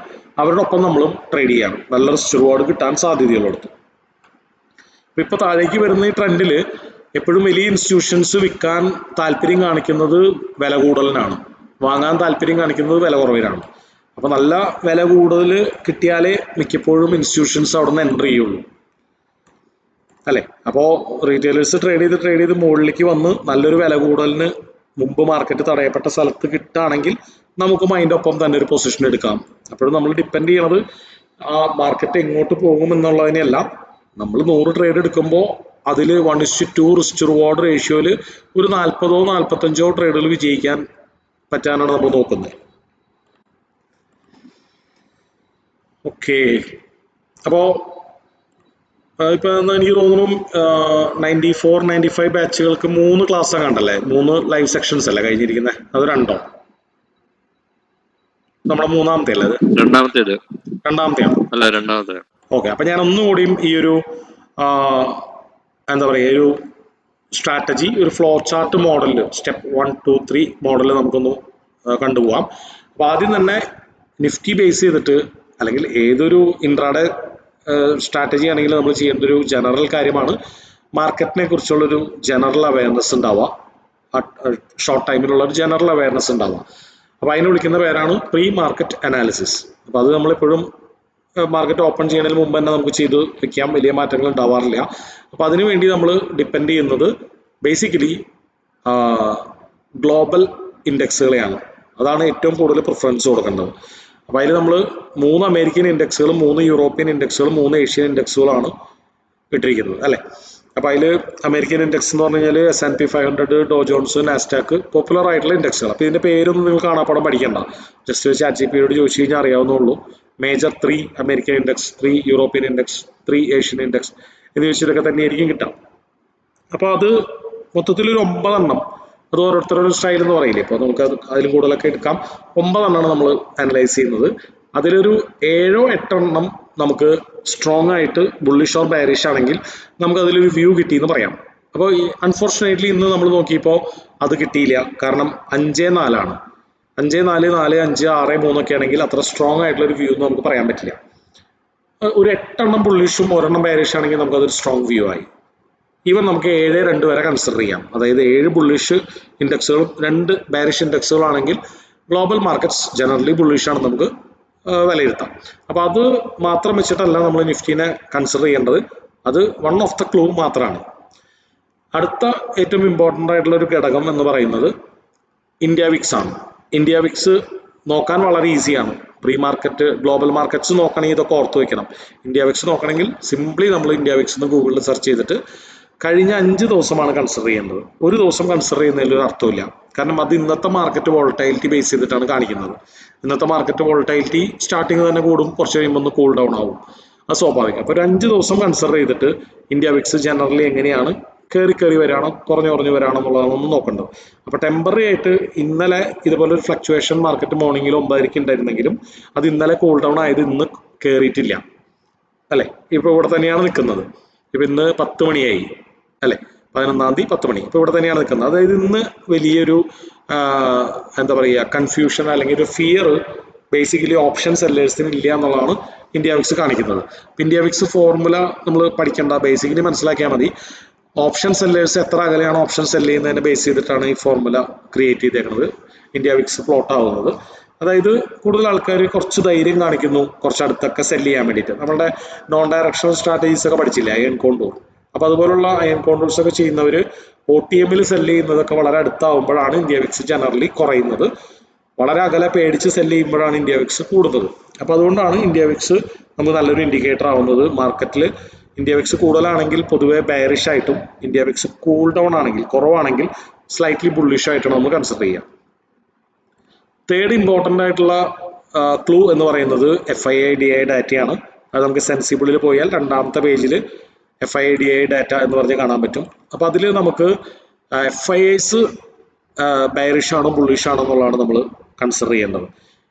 അവരുടെ ഒപ്പം നമ്മളും ട്രേഡ് ചെയ്യണം, നല്ല റിസ്ക് റിവാർഡ് കിട്ടാൻ സാധ്യതയുള്ളിടത്ത്. ഇപ്പൊ താഴേക്ക് വരുന്ന ഈ ട്രെൻഡിൽ എപ്പോഴും വലിയ ഇൻസ്റ്റിറ്റ്യൂഷൻസ് വിൽക്കാൻ താല്പര്യം കാണിക്കുന്നത് വില കൂടുതലിനാണ്, വാങ്ങാൻ താല്പര്യം കാണിക്കുന്നത് വില കുറവിനാണ്. അപ്പൊ നല്ല വില കൂടുതൽ കിട്ടിയാലേ മിക്കപ്പോഴും ഇൻസ്റ്റിറ്റ്യൂഷൻസ് അവിടെ നിന്ന് എൻട്രി ചെയ്യുള്ളൂ, അല്ലെ? അപ്പോൾ റീറ്റെയിലേഴ്സ് ട്രേഡ് ചെയ്ത് മുകളിലേക്ക് വന്ന് നല്ലൊരു വില കൂടുതലിന് മുമ്പ് മാർക്കറ്റ് തടയപ്പെട്ട സ്ഥലത്ത് കിട്ടുകയാണെങ്കിൽ നമുക്ക് അതിൻ്റെ ഒപ്പം തന്നെ ഒരു പൊസിഷൻ എടുക്കാം. അപ്പോഴും നമ്മൾ ഡിപ്പെൻഡ് ചെയ്യണത് ആ മാർക്കറ്റ് എങ്ങോട്ട് പോകും എന്നുള്ളതിനെയല്ല. നമ്മൾ 100 ട്രേഡ് എടുക്കുമ്പോൾ അതിൽ 1:2 റിസ്ക് റിവാർഡ് റേഷ്യോയിൽ ഒരു 40 45 ട്രേഡുകൾ വിജയിക്കാൻ പറ്റാനാണ് നമ്മൾ നോക്കുന്നത്. ഓക്കെ, അപ്പോൾ ഇപ്പൊ എനിക്ക് തോന്നുന്നു 94, 95 ബാച്ചുകൾക്ക് 3 ക്ലാസ് കണ്ടല്ലേ, 3 ലൈവ് സെക്ഷൻസ് അല്ലേ കഴിഞ്ഞിരിക്കുന്നത്? അത് 2 നമ്മുടെ മൂന്നാമത്തെ അല്ലേ? അത് രണ്ടാമത്തെയാണ്. ഓക്കെ, അപ്പൊ ഞാൻ ഒന്നുകൂടിയും ഈ ഒരു എന്താ പറയുക, ഒരു സ്ട്രാറ്റജി, ഒരു ഫ്ലോ ചാർട്ട് മോഡലിൽ സ്റ്റെപ്പ് 1, 2, 3 മോഡൽ നമുക്കൊന്ന് കണ്ടുപോകാം. അപ്പൊ ആദ്യം തന്നെ നിഫ്റ്റി ബേസ് ചെയ്തിട്ട് അല്ലെങ്കിൽ ഏതൊരു ഇൻട്രാഡേ സ്ട്രാറ്റജി ആണെങ്കിൽ നമ്മൾ ചെയ്യേണ്ട ഒരു ജനറൽ കാര്യമാണ് മാർക്കറ്റിനെ കുറിച്ചുള്ളൊരു ജനറൽ അവയർനെസ് ഉണ്ടാവുക, ഷോർട്ട് ടൈമിലുള്ള ഒരു ജനറൽ അവയർനെസ് ഉണ്ടാവുക. അപ്പോൾ അതിനെ വിളിക്കുന്ന പേരാണ് പ്രീ മാർക്കറ്റ് അനാലിസിസ്. അപ്പോൾ അത് നമ്മളെപ്പോഴും മാർക്കറ്റ് ഓപ്പൺ ചെയ്യുന്നതിന് മുമ്പ് തന്നെ നമുക്ക് ചെയ്ത് വെക്കാം, വലിയ മാറ്റങ്ങൾ ഉണ്ടാവാറില്ല. അപ്പോൾ അതിനു വേണ്ടി നമ്മൾ ഡിപ്പെൻഡ് ചെയ്യുന്നത് ബേസിക്കലി ഗ്ലോബൽ ഇൻഡെക്സുകളെയാണ്. അതാണ് ഏറ്റവും കൂടുതൽ പ്രിഫറൻസ് കൊടുക്കേണ്ടത്. അപ്പോൾ അതിൽ നമ്മൾ 3 അമേരിക്കൻ ഇൻഡെക്സുകളും 3 യൂറോപ്യൻ ഇൻഡെക്സുകളും 3 ഏഷ്യൻ ഇൻഡെക്സുകളാണ് ഇട്ടിരിക്കുന്നത്, അല്ലേ? അപ്പോൾ അതിൽ അമേരിക്കൻ ഇൻഡെക്സ് എന്ന് പറഞ്ഞു കഴിഞ്ഞാൽ S&P 500, ഡോ ജോൺസ്, നാസ്ഡാക്ക് പോപ്പുലർ ആയിട്ടുള്ള ഇൻഡെക്സുകൾ. അപ്പോൾ ഇതിൻ്റെ പേരൊന്നും നിങ്ങൾ കാണാപ്പാടം പഠിക്കണ്ട, ജസ്റ്റ് ChatGPT ചോദിച്ചു കഴിഞ്ഞാൽ അറിയാവുന്നുള്ളൂ. Major 3 American index, 3 European index, 3 Asian index എന്ന് ചോദിച്ചതൊക്കെ തന്നെയായിരിക്കും കിട്ടാം. അപ്പോൾ അത് മൊത്തത്തിലൊരു 9 എണ്ണം, അത് ഓരോരുത്തരുടെ സ്റ്റൈൽ എന്ന് പറയില്ലേ, ഇപ്പോൾ നമുക്ക് അതിലും കൂടുതലൊക്കെ എടുക്കാം. 9 എണ്ണമാണ് നമ്മൾ അനലൈസ് ചെയ്യുന്നത്. അതിലൊരു 7 or 8 എണ്ണം നമുക്ക് സ്ട്രോങ് ആയിട്ട് ബുള്ളിഷ് ഓർ ബെയറിഷ് ആണെങ്കിൽ നമുക്ക് അതിലൊരു വ്യൂ കിട്ടിയെന്ന് പറയാം. അപ്പോൾ അൺഫോർച്ചുനേറ്റ്ലി ഇന്ന് നമ്മൾ നോക്കിയപ്പോൾ അത് കിട്ടിയില്ല. കാരണം 5-4 ആണ്. 5-4, 4-5, 6-3 ഒക്കെ ആണെങ്കിൽ അത്ര സ്ട്രോങ് ആയിട്ടുള്ള ഒരു വ്യൂ എന്ന് നമുക്ക് പറയാൻ പറ്റില്ല. ഒരു 8 എണ്ണം ബുള്ളിഷും 1 എണ്ണം ബെയറിഷ് ആണെങ്കിൽ നമുക്കതൊരു സ്ട്രോങ് വ്യൂ ആയി. ഈവൻ നമുക്ക് 7-2 വരെ കൺസിഡർ ചെയ്യാം. അതായത് 7 ബുള്ളിഷ് ഇൻഡെക്സുകളും 2 ബെയറിഷ് ഇൻഡെക്സുകളാണെങ്കിൽ ഗ്ലോബൽ മാർക്കറ്റ്സ് ജനറലി ബുള്ളിഷാണ് നമുക്ക് വിലയിരുത്താം. അപ്പോൾ അത് മാത്രം വെച്ചിട്ടല്ല നമ്മൾ നിഫ്റ്റിനെ കൺസിഡർ ചെയ്യേണ്ടത്, അത് വൺ ഓഫ് ദ ക്ലൂ മാത്രമാണ്. അടുത്ത ഏറ്റവും ഇമ്പോർട്ടൻ്റ് ആയിട്ടുള്ള ഒരു ഘടകം എന്ന് പറയുന്നത് ഇന്ത്യ വിക്സ് ആണ്. ഇന്ത്യ വിക്സ് നോക്കാൻ വളരെ ഈസിയാണ്. പ്രീ മാർക്കറ്റ് ഗ്ലോബൽ മാർക്കറ്റ്സ് നോക്കണമെങ്കിൽ ഇതൊക്കെ ഓർത്ത് വെക്കണം. ഇന്ത്യ വിക്സ് നോക്കണമെങ്കിൽ സിംപ്ലി നമ്മൾ ഇന്ത്യ വിക്സ് എന്ന് ഗൂഗിളിൽ സെർച്ച് ചെയ്തിട്ട് കഴിഞ്ഞ 5 ദിവസമാണ് കൺസിഡർ ചെയ്യേണ്ടത്. ഒരു ദിവസം കൺസിഡർ ചെയ്യുന്നതിൽ ഒരു അർത്ഥമില്ല. കാരണം അത് ഇന്നത്തെ മാർക്കറ്റ് വോളറ്റൈലിറ്റി ബേസ് ചെയ്തിട്ടാണ് കാണിക്കുന്നത്. ഇന്നത്തെ മാർക്കറ്റ് വോളറ്റൈലിറ്റി സ്റ്റാർട്ടിങ് തന്നെ കൂടും, കുറച്ച് കഴിയുമ്പോൾ ഒന്ന് കൂൾ ഡൗൺ ആവും, അത് സ്വാഭാവികം. അപ്പോൾ ഒരു 5 ദിവസം കൺസിഡർ ചെയ്തിട്ട് ഇന്ത്യ വിക്സ് ജനറലി എങ്ങനെയാണ് കയറി വരാണോ കുറഞ്ഞു വരാണോ എന്നുള്ളതാണ് നോക്കേണ്ടത്. അപ്പോൾ ടെമ്പററി ആയിട്ട് ഇന്നലെ ഇതുപോലെ ഒരു ഫ്ലക്ച്വേഷൻ മാർക്കറ്റ് മോർണിംഗിൽ 9 ഉണ്ടായിരുന്നെങ്കിലും അത് ഇന്നലെ കൂൾ ഡൗൺ ആയത് ഇന്ന് കയറിയിട്ടില്ല, അല്ലേ? ഇപ്പോൾ ഇവിടെ തന്നെയാണ് നിൽക്കുന്നത്. ഇപ്പം ഇന്ന് 10 മണിയായി, അല്ലേ? 11-ാം തീയതി 10 മണി. ഇപ്പോൾ ഇവിടെ തന്നെയാണ് നിൽക്കുന്നത്. അതായത് ഇന്ന് വലിയൊരു എന്താ പറയുക കൺഫ്യൂഷൻ അല്ലെങ്കിൽ ഒരു ഫിയർ ബേസിക്കലി ഓപ്ഷൻ സെല്ലേഴ്സിന് ഇല്ല എന്നുള്ളതാണ് ഇന്ത്യ വിക്സ് കാണിക്കുന്നത്. ഇന്ത്യ വിക്സ് ഫോർമുല നമ്മൾ പഠിക്കേണ്ട, ബേസിക്കലി മനസ്സിലാക്കിയാൽ മതി. ഓപ്ഷൻ സെല്ലേഴ്സ് എത്ര അകലെയാണ് ഓപ്ഷൻ സെല്ല് ചെയ്യുന്നതിനെ ബേസ് ചെയ്തിട്ടാണ് ഈ ഫോർമുല ക്രിയേറ്റ് ചെയ്തേക്കുന്നത്, ഇന്ത്യ വിക്സ് പ്ലോട്ട് ആവുന്നത്. അതായത് കൂടുതൽ ആൾക്കാർ കുറച്ച് ധൈര്യം കാണിക്കുന്നു കുറച്ച് അടുത്തൊക്കെ സെല് ചെയ്യാൻ വേണ്ടിയിട്ട്. നമ്മുടെ നോൺ ഡയറക്ഷണൽ സ്ട്രാറ്റജീസ് ഒക്കെ പഠിച്ചില്ലേ, അയൺ കോണ്ടൂർ. അപ്പൊ അതുപോലുള്ള അയൺ കോണ്ടൂർസ് ഒക്കെ ചെയ്യുന്നവർ OTM സെല് ചെയ്യുന്നതൊക്കെ വളരെ അടുത്താവുമ്പോഴാണ് ഇന്ത്യ വിക്സ് ജനറലി കുറയുന്നത്. വളരെ അകലെ പേടിച്ച് സെല് ചെയ്യുമ്പോഴാണ് ഇന്ത്യ വിക്സ് കൂടുന്നത്. അപ്പൊ അതുകൊണ്ടാണ് ഇന്ത്യ വിക്സ് നമുക്ക് നല്ലൊരു ഇൻഡിക്കേറ്റർ ആവുന്നത്. മാർക്കറ്റിൽ ഇന്ത്യ വിക്സ് കൂടുതലാണെങ്കിൽ പൊതുവെ ബെയറിഷ് ആയിട്ടും, ഇന്ത്യ വിക്സ് കൂൾ ഡൗൺ ആണെങ്കിൽ, കുറവാണെങ്കിൽ സ്ലൈറ്റ്ലി ബുള്ളിഷ് ആയിട്ടാണ് നമ്മൾ കൺസിഡർ ചെയ്യുക. തേർഡ് ഇമ്പോർട്ടൻ്റ് ആയിട്ടുള്ള ക്ലൂ എന്ന് പറയുന്നത് FII-DI ഡാറ്റയാണ്. അത് നമുക്ക് സെൻസിബിളിൽ പോയാൽ രണ്ടാമത്തെ പേജിൽ FII-DI ഡാറ്റ എന്ന് പറഞ്ഞ് കാണാൻ പറ്റും. അപ്പോൾ അതിൽ നമുക്ക് FIIs ബെയറിഷ് ആണോ ബുള്ളിഷ് ആണോ എന്നുള്ളതാണ് നമ്മൾ കൺസിഡർ ചെയ്യേണ്ടത്.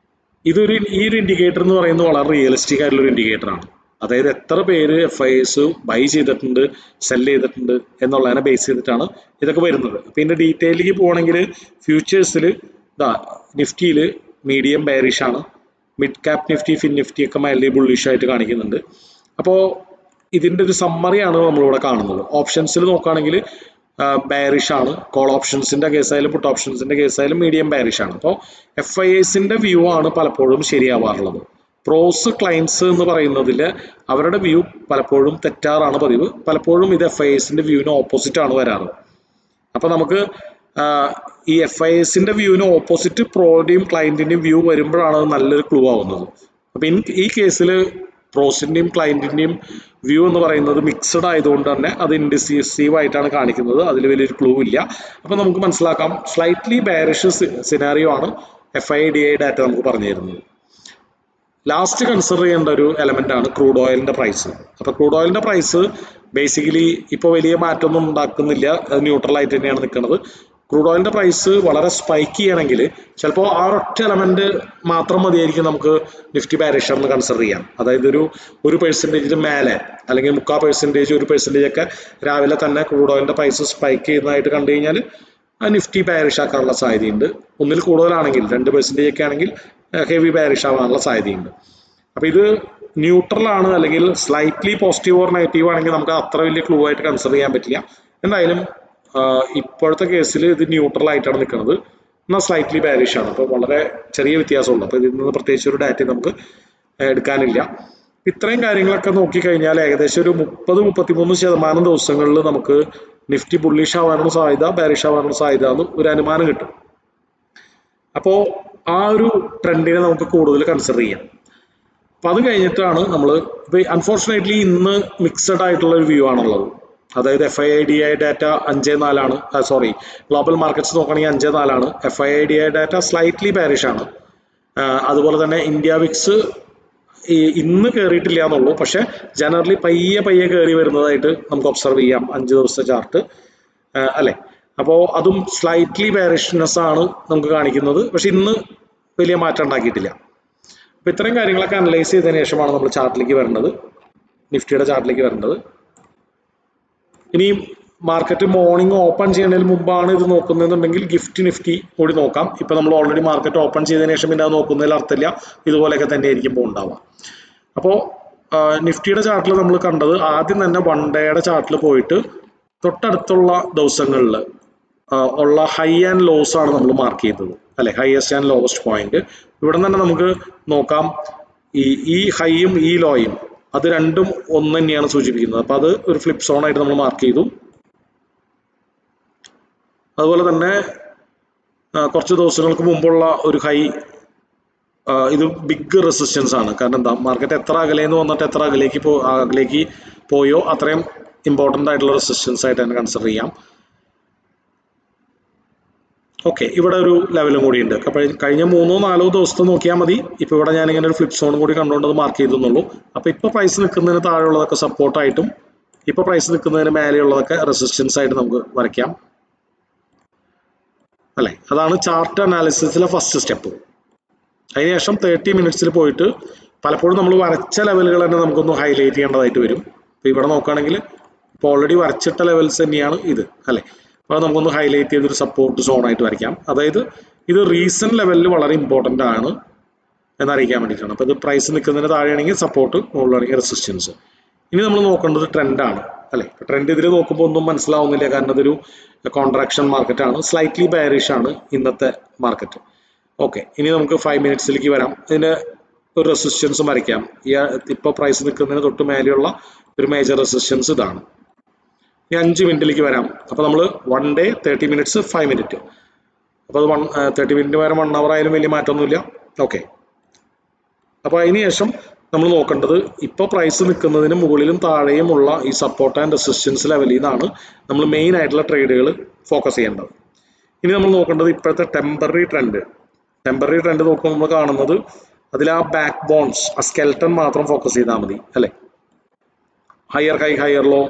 ഈ ഒരു ഇൻഡിക്കേറ്റർ എന്ന് പറയുന്നത് വളരെ റിയലിസ്റ്റിക് ആയിട്ടുള്ള ഒരു ഇൻഡിക്കേറ്റർ ആണ്. അതായത് എത്ര പേര് FIIs ബൈ ചെയ്തിട്ടുണ്ട്, സെല് ചെയ്തിട്ടുണ്ട് എന്നുള്ളതിനെ ബേസ് ചെയ്തിട്ടാണ് ഇതൊക്കെ വരുന്നത്. അപ്പോൾ ഇതിന്റെ ഡീറ്റെയിലേക്ക് പോകണമെങ്കിൽ ഫ്യൂച്ചേഴ്സിൽ നിഫ്റ്റിയിൽ മീഡിയം ബെയറിഷ് ആണ്, mid cap Nifty, fin Nifty ഒക്കെ മൈൽഡ്ലി ബുള്ളിഷ് ആയിട്ട് കാണിക്കുന്നുണ്ട്. അപ്പോൾ ഇതിന്റെ ഒരു സമ്മറിയാണ് നമ്മളിവിടെ കാണുന്നത്. ഓപ്ഷൻസിൽ നോക്കുകയാണെങ്കിൽ ബെയറിഷ് ആണ്, കോൾ ഓപ്ഷൻസിന്റെ കേസായാലും പുട്ട് ഓപ്ഷൻസിന്റെ കേസായാലും മീഡിയം ബെയറിഷ് ആണ്. അപ്പോൾ FIIsന്റെ വ്യൂ ആണ് പലപ്പോഴും ശരിയാവാറുള്ളത്. പ്രോസ് ക്ലയൻസ് എന്ന് പറയുന്നതിൽ അവരുടെ വ്യൂ പലപ്പോഴും തെറ്റാറാണ് പതിവ്. പലപ്പോഴും ഇത് FIIsന്റെ വ്യൂവിന് ഓപ്പോസിറ്റ് ആണ് വരാറ്. അപ്പൊ നമുക്ക് ഈ FIIsന്റെ വ്യൂവിന് ഓപ്പോസിറ്റ് പ്രോയുടെയും ക്ലയന്റിന്റെയും വ്യൂ വരുമ്പോഴാണ് അത് നല്ലൊരു ക്ലൂ ആവുന്നത്. അപ്പൊ ഈ കേസിൽ പ്രോസിന്റെയും ക്ലയന്റിന്റെയും വ്യൂ എന്ന് പറയുന്നത് മിക്സഡ് ആയതുകൊണ്ട് തന്നെ അത് ഇൻഡിസിസീവ് ആയിട്ടാണ് കാണിക്കുന്നത്. അതിൽ വലിയൊരു ക്ലൂ ഇല്ല. അപ്പൊ നമുക്ക് മനസ്സിലാക്കാം സ്ലൈറ്റ്ലി ബെയറിഷ് സിനാരിയോ ആണ് FII-DI ഡാറ്റ നമുക്ക് പറഞ്ഞു തരുന്നത്. ലാസ്റ്റ് കൺസിഡർ ചെയ്യേണ്ട ഒരു എലമെന്റ് ആണ് ക്രൂഡ് ഓയിലിന്റെ പ്രൈസ്. അപ്പൊ ക്രൂഡ് ഓയിലിന്റെ പ്രൈസ് ബേസിക്കലി ഇപ്പോൾ വലിയ മാറ്റമൊന്നും ഉണ്ടാക്കുന്നില്ല, ന്യൂട്രൽ ആയിട്ട് തന്നെയാണ് നിൽക്കുന്നത്. ക്രൂഡ് ഓയിലിന്റെ പ്രൈസ് വളരെ സ്പൈക്ക് ചെയ്യണമെങ്കിൽ ചിലപ്പോൾ ആ ഒറ്റ എലമെന്റ് മാത്രം മതിയായിരിക്കും നമുക്ക് നിഫ്റ്റി ബെയറിഷ് എന്ന് കൺസിഡർ ചെയ്യാം. അതായത് ഒരു പെർസെൻറ്റേജിന് മേലെ അല്ലെങ്കിൽ 3/4%, 1% ഒക്കെ രാവിലെ തന്നെ ക്രൂഡ് ഓയിലിന്റെ പ്രൈസ് സ്പൈക്ക് ചെയ്യുന്നതായിട്ട് കണ്ടു കഴിഞ്ഞാൽ നിഫ്റ്റി ബെയറിഷ് ആക്കാനുള്ള സാധ്യതയുണ്ട്. ഒന്നിൽ കൂടുതലാണെങ്കിൽ 2% ഒക്കെ ആണെങ്കിൽ ഹെവി ബെയറിഷ് ആവാനുള്ള സാധ്യതയുണ്ട്. അപ്പൊ ഇത് ന്യൂട്രൽ ആണ് അല്ലെങ്കിൽ സ്ലൈറ്റ്ലി പോസിറ്റീവ് ഓർ നെഗറ്റീവ് ആണെങ്കിൽ നമുക്ക് അത്ര വലിയ ക്ലൂ ആയിട്ട് കൺസിഡർ ചെയ്യാൻ പറ്റില്ല. എന്തായാലും ഇപ്പോഴത്തെ കേസിൽ ഇത് ന്യൂട്രൽ ആയിട്ടാണ് നിൽക്കുന്നത്, എന്നാൽ സ്ലൈറ്റ്ലി ബെയറിഷ് ആണ്. അപ്പോൾ വളരെ ചെറിയ വ്യത്യാസമുണ്ട്. അപ്പോൾ ഇതിൽ നിന്ന് പ്രത്യേകിച്ച് ഒരു ഡാറ്റ നമുക്ക് എടുക്കാനില്ല. ഇത്രയും കാര്യങ്ങളൊക്കെ നോക്കിക്കഴിഞ്ഞാൽ ഏകദേശം ഒരു 30-33% ദിവസങ്ങളിൽ നമുക്ക് നിഫ്റ്റി ബുള്ളിഷ് ആവാനുള്ള സാധ്യത, ബെയറിഷ് ആവാനുള്ള സാധ്യത എന്ന് ഒരു അനുമാനം കിട്ടും. അപ്പോൾ ആ ഒരു ട്രെൻഡിനെ നമുക്ക് കൂടുതൽ കൺസിഡർ ചെയ്യാം. അപ്പൊ അത് കഴിഞ്ഞിട്ടാണ് നമ്മൾ ഇപ്പൊ അൺഫോർച്ചുനേറ്റ്ലി ഇന്ന് മിക്സഡ് ആയിട്ടുള്ള ഒരു വ്യൂ ആണുള്ളത്. അതായത് FII-DI ഡാറ്റ 5.4 ആണ്. ഗ്ലോബൽ മാർക്കറ്റ്സ് നോക്കുകയാണെങ്കിൽ 5.4 ആണ്. FII-DI ഡാറ്റ സ്ലൈറ്റ്ലി ബെയറിഷ് ആണ്. അതുപോലെ തന്നെ ഇന്ത്യ വിക്സ് ഇന്ന് കയറിയിട്ടില്ല എന്നുള്ളൂ, പക്ഷെ ജനറലി പയ്യെ കയറി വരുന്നതായിട്ട് നമുക്ക് ഒബ്സർവ് ചെയ്യാം 5 ദിവസത്തെ ചാർട്ട് അല്ലെ. അപ്പോൾ അതും സ്ലൈറ്റ്ലി ബെയറിഷ്നെസ് ആണ് നമുക്ക് കാണിക്കുന്നത്, പക്ഷെ ഇന്ന് വലിയ മാറ്റം ഉണ്ടാക്കിയിട്ടില്ല. അപ്പൊ ഇത്രയും കാര്യങ്ങളൊക്കെ അനലൈസ് ചെയ്തതിനു ശേഷമാണ് നമ്മൾ ചാർട്ടിലേക്ക് വരേണ്ടത്, നിഫ്റ്റിയുടെ ചാർട്ടിലേക്ക് വരേണ്ടത്. ഇനി മാർക്കറ്റ് മോർണിംഗ് ഓപ്പൺ ചെയ്യുന്നതിന് മുമ്പാണ് ഇത് നോക്കുന്നതെന്നുണ്ടെങ്കിൽ ഗിഫ്റ്റ് നിഫ്റ്റി കൂടി നോക്കാം. ഇപ്പൊ നമ്മൾ ഓൾറെഡി മാർക്കറ്റ് ഓപ്പൺ ചെയ്തതിനു ശേഷം പിന്നെ അത് നോക്കുന്നതിൽ അർത്ഥമില്ല, ഇതുപോലെയൊക്കെ തന്നെ ആയിരിക്കും ഉണ്ടാവുക. അപ്പോൾ നിഫ്റ്റിയുടെ ചാർട്ടിൽ നമ്മൾ കണ്ടത് ആദ്യം തന്നെ 1 ഡേയുടെ ചാർട്ടിൽ പോയിട്ട് തൊട്ടടുത്തുള്ള ദിവസങ്ങളിൽ ഉള്ള ഹൈ ആൻഡ് ലോസ് ആണ് നമ്മൾ മാർക്ക് ചെയ്തത് അല്ലെ, ഹൈയസ്റ്റ് ആൻഡ് ലോവസ്റ്റ് പോയിന്റ്. ഇവിടെ തന്നെ നമുക്ക് നോക്കാം ഈ ഹൈയും ഈ ലോയും അത് രണ്ടും ഒന്ന് തന്നെയാണ് സൂചിപ്പിക്കുന്നത്. അപ്പൊ അത് ഒരു ഫ്ലിപ്പ് സോൺ ആയിട്ട് നമ്മൾ മാർക്ക് ചെയ്തു. അതുപോലെ തന്നെ കുറച്ച് ദിവസങ്ങൾക്ക് മുമ്പുള്ള ഒരു ഹൈ, ഇത് ബിഗ് റെസിസ്റ്റൻസ് ആണ്. കാരണം എന്താ, മാർക്കറ്റ് എത്ര അകലേന്ന് വന്നിട്ട് എത്ര അകലേക്ക് പോയോ അത്രയും ഇമ്പോർട്ടൻ്റ് ആയിട്ടുള്ള റെസിസ്റ്റൻസ് ആയിട്ട് തന്നെ കൺസിഡർ ചെയ്യാം. ഓക്കെ, ഇവിടെ ഒരു ലെവലും കൂടി ഉണ്ട്. അപ്പോൾ കഴിഞ്ഞ 3-4 ദിവസത്തെ നോക്കിയാൽ മതി. ഇപ്പൊ ഇവിടെ ഞാൻ ഇങ്ങനെ ഒരു ഫ്ലിപ്പ് സോൺ കൂടി കണ്ടുകൊണ്ട് മാർക്ക് ചെയ്തെന്നുള്ളൂ. അപ്പൊ ഇപ്പൊ പ്രൈസ് നിൽക്കുന്നതിന് താഴെയുള്ളതൊക്കെ സപ്പോർട്ടായിട്ടും ഇപ്പൊ പ്രൈസ് നിൽക്കുന്നതിന് മേലെയുള്ളതൊക്കെ റെസിസ്റ്റൻസ് ആയിട്ട് നമുക്ക് വരയ്ക്കാം അല്ലെ. അതാണ് ചാർട്ട് അനാലിസിസിലെ ഫസ്റ്റ് സ്റ്റെപ്പ്. അതിനുശേഷം 30 മിനിറ്റ്സിൽ പോയിട്ട് പലപ്പോഴും നമ്മൾ വരച്ച ലെവലുകൾ തന്നെ നമുക്കൊന്ന് ഹൈലൈറ്റ് ചെയ്യേണ്ടതായിട്ട് വരും. ഇപ്പൊ ഇവിടെ നോക്കുകയാണെങ്കിൽ ഇപ്പോൾ ഓൾറെഡി വരച്ചിട്ട ലെവൽസ് തന്നെയാണ് ഇത് അല്ലെ. അപ്പോൾ നമുക്കൊന്ന് ഹൈലൈറ്റ് ചെയ്തൊരു സപ്പോർട്ട് സോൺ ആയിട്ട് വരയ്ക്കാം. അതായത് ഇത് റീസെന്റ് ലെവലിൽ വളരെ ഇമ്പോർട്ടൻ്റ് ആണ് എന്നറിയിക്കാൻ വേണ്ടിയിട്ടാണ്. അപ്പോൾ ഇത് പ്രൈസ് നിൽക്കുന്നതിന് താഴെയാണെങ്കിൽ സപ്പോർട്ട്, മുകളിലാണെങ്കിൽ റെസിസ്റ്റൻസ്. ഇനി നമ്മൾ നോക്കേണ്ടത് ട്രെൻഡാണ് അല്ലെ. ട്രെൻഡ് ഇതിൽ നോക്കുമ്പോൾ ഒന്നും മനസ്സിലാവുന്നില്ല, കാരണം ഇതൊരു കോൺട്രാക്ഷൻ മാർക്കറ്റ് ആണ്, സ്ലൈറ്റ്ലി ബെയറിഷ് ആണ് ഇന്നത്തെ മാർക്കറ്റ്. ഓക്കെ, ഇനി നമുക്ക് 5 മിനിറ്റ്സിലേക്ക് വരാം. ഇതിന്റെ ഒരു റെസിസ്റ്റൻസ് വരയ്ക്കാം. ഇപ്പോൾ പ്രൈസ് നിൽക്കുന്നതിന് തൊട്ട് മേലെയുള്ള ഒരു മേജർ റെസിസ്റ്റൻസ് ഇതാണ്. ഇനി 5 മിനിറ്റിലേക്ക് വരാം. അപ്പോൾ നമ്മൾ 1 ഡേ 30 മിനിറ്റ്സ് 5 മിനിറ്റ്, അപ്പോൾ അത് 30 മിനിറ്റ് വരെ 1 അവർ ആയാലും വലിയ മാറ്റമൊന്നുമില്ല. ഓക്കെ, അപ്പോൾ അതിന് ശേഷം നമ്മൾ നോക്കേണ്ടത് ഇപ്പോൾ പ്രൈസ് നിൽക്കുന്നതിന് മുകളിലും താഴെയുമുള്ള ഈ സപ്പോർട്ട് ആൻഡ് റെസിസ്റ്റൻസ് ലെവലിൽ നിന്നാണ് നമ്മൾ മെയിൻ ആയിട്ടുള്ള ട്രേഡുകൾ ഫോക്കസ് ചെയ്യേണ്ടത്. ഇനി നമ്മൾ നോക്കേണ്ടത് ഇപ്പോഴത്തെ ടെമ്പററി ട്രെൻഡ് നോക്കുമ്പോൾ നമ്മൾ കാണുന്നത് അതിൽ ആ ബാക്ക് ബോൺസ്, ആ സ്കെൽട്ടൺ മാത്രം ഫോക്കസ് ചെയ്താൽ മതി അല്ലേ. Higher high higher low,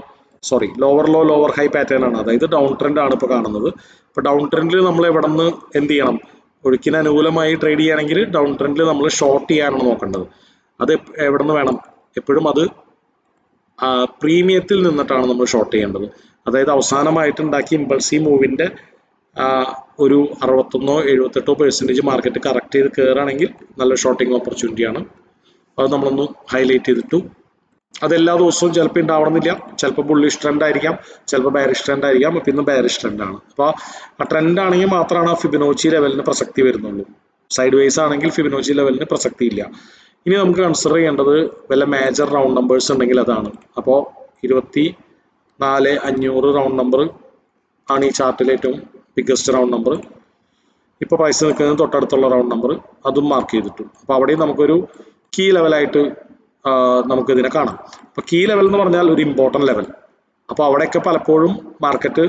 sorry lower low lower high pattern ആണ്, അതായത് ഡൗൺ ട്രെൻഡ് ആണ് ഇപ്പോൾ കാണുന്നത്. ഇപ്പോൾ ഡൗൺ ട്രെൻഡിൽ നമ്മൾ എവിടെ നിന്ന് എന്ത് ചെയ്യണം, ഒഴുക്കിന് അനുകൂലമായി ട്രേഡ് ചെയ്യുകയാണെങ്കിൽ ഡൗൺ ട്രെൻഡിൽ നമ്മൾ ഷോർട്ട് ചെയ്യാനാണ് നോക്കേണ്ടത്. അത് എവിടെ നിന്ന് വേണം, എപ്പോഴും അത് പ്രീമിയത്തിൽ നിന്നിട്ടാണ് നമ്മൾ ഷോർട്ട് ചെയ്യേണ്ടത്. അതായത് അവസാനമായിട്ട് ഉണ്ടാക്കിയ ഇമ്പൾസീവ് മൂവിൻ്റെ ഒരു 61-78% മാർക്കറ്റ് കറക്റ്റ് ചെയ്ത് കയറുകയാണെങ്കിൽ നല്ല ഷോർട്ടിങ് ഓപ്പർച്യൂണിറ്റിയാണ്. അത് നമ്മളൊന്ന് ഹൈലൈറ്റ് ചെയ്തിട്ടു. അതെല്ലാ ദിവസവും ചിലപ്പോൾ ഉണ്ടാവണമെന്നില്ല, ചിലപ്പോൾ ബുള്ളിഷ് ട്രെൻഡ് ആയിരിക്കാം, ചിലപ്പോൾ ബാരിഷ് ട്രെൻഡ് ആയിരിക്കാം. അപ്പോൾ ഇന്ന് ബാരിഷ് ട്രെൻഡാണ്. അപ്പോൾ ആ ട്രെൻഡ് ആണെങ്കിൽ മാത്രമാണ് ആ ഫിബൊനാച്ചി ലെവലിന് പ്രസക്തി വരുന്നുള്ളൂ. സൈഡ് വേസ് ആണെങ്കിൽ ഫിബൊനാച്ചി ലെവലിന് പ്രസക്തി ഇല്ല. ഇനി നമുക്ക് കൺസിഡർ ചെയ്യേണ്ടത് വല്ല മേജർ റൗണ്ട് നമ്പേഴ്സ് ഉണ്ടെങ്കിൽ അതാണ്. അപ്പോൾ 24,500 റൗണ്ട് നമ്പർ ആണ് ഈ ചാർട്ടിലെ ഏറ്റവും ബിഗ്ഗസ്റ്റ് റൗണ്ട് നമ്പർ. ഇപ്പോൾ പ്രൈസ് നിൽക്കുന്നത് തൊട്ടടുത്തുള്ള റൗണ്ട് നമ്പർ, അതും മാർക്ക് ചെയ്തിട്ടു. അപ്പോൾ അവിടെയും നമുക്കൊരു കീ ലെവലായിട്ട് നമുക്കിതിനെ കാണാം. അപ്പോൾ കീ ലെവൽ എന്ന് പറഞ്ഞാൽ ഒരു ഇമ്പോർട്ടൻറ്റ് ലെവൽ. അപ്പോൾ അവിടെയൊക്കെ പലപ്പോഴും മാർക്കറ്റ്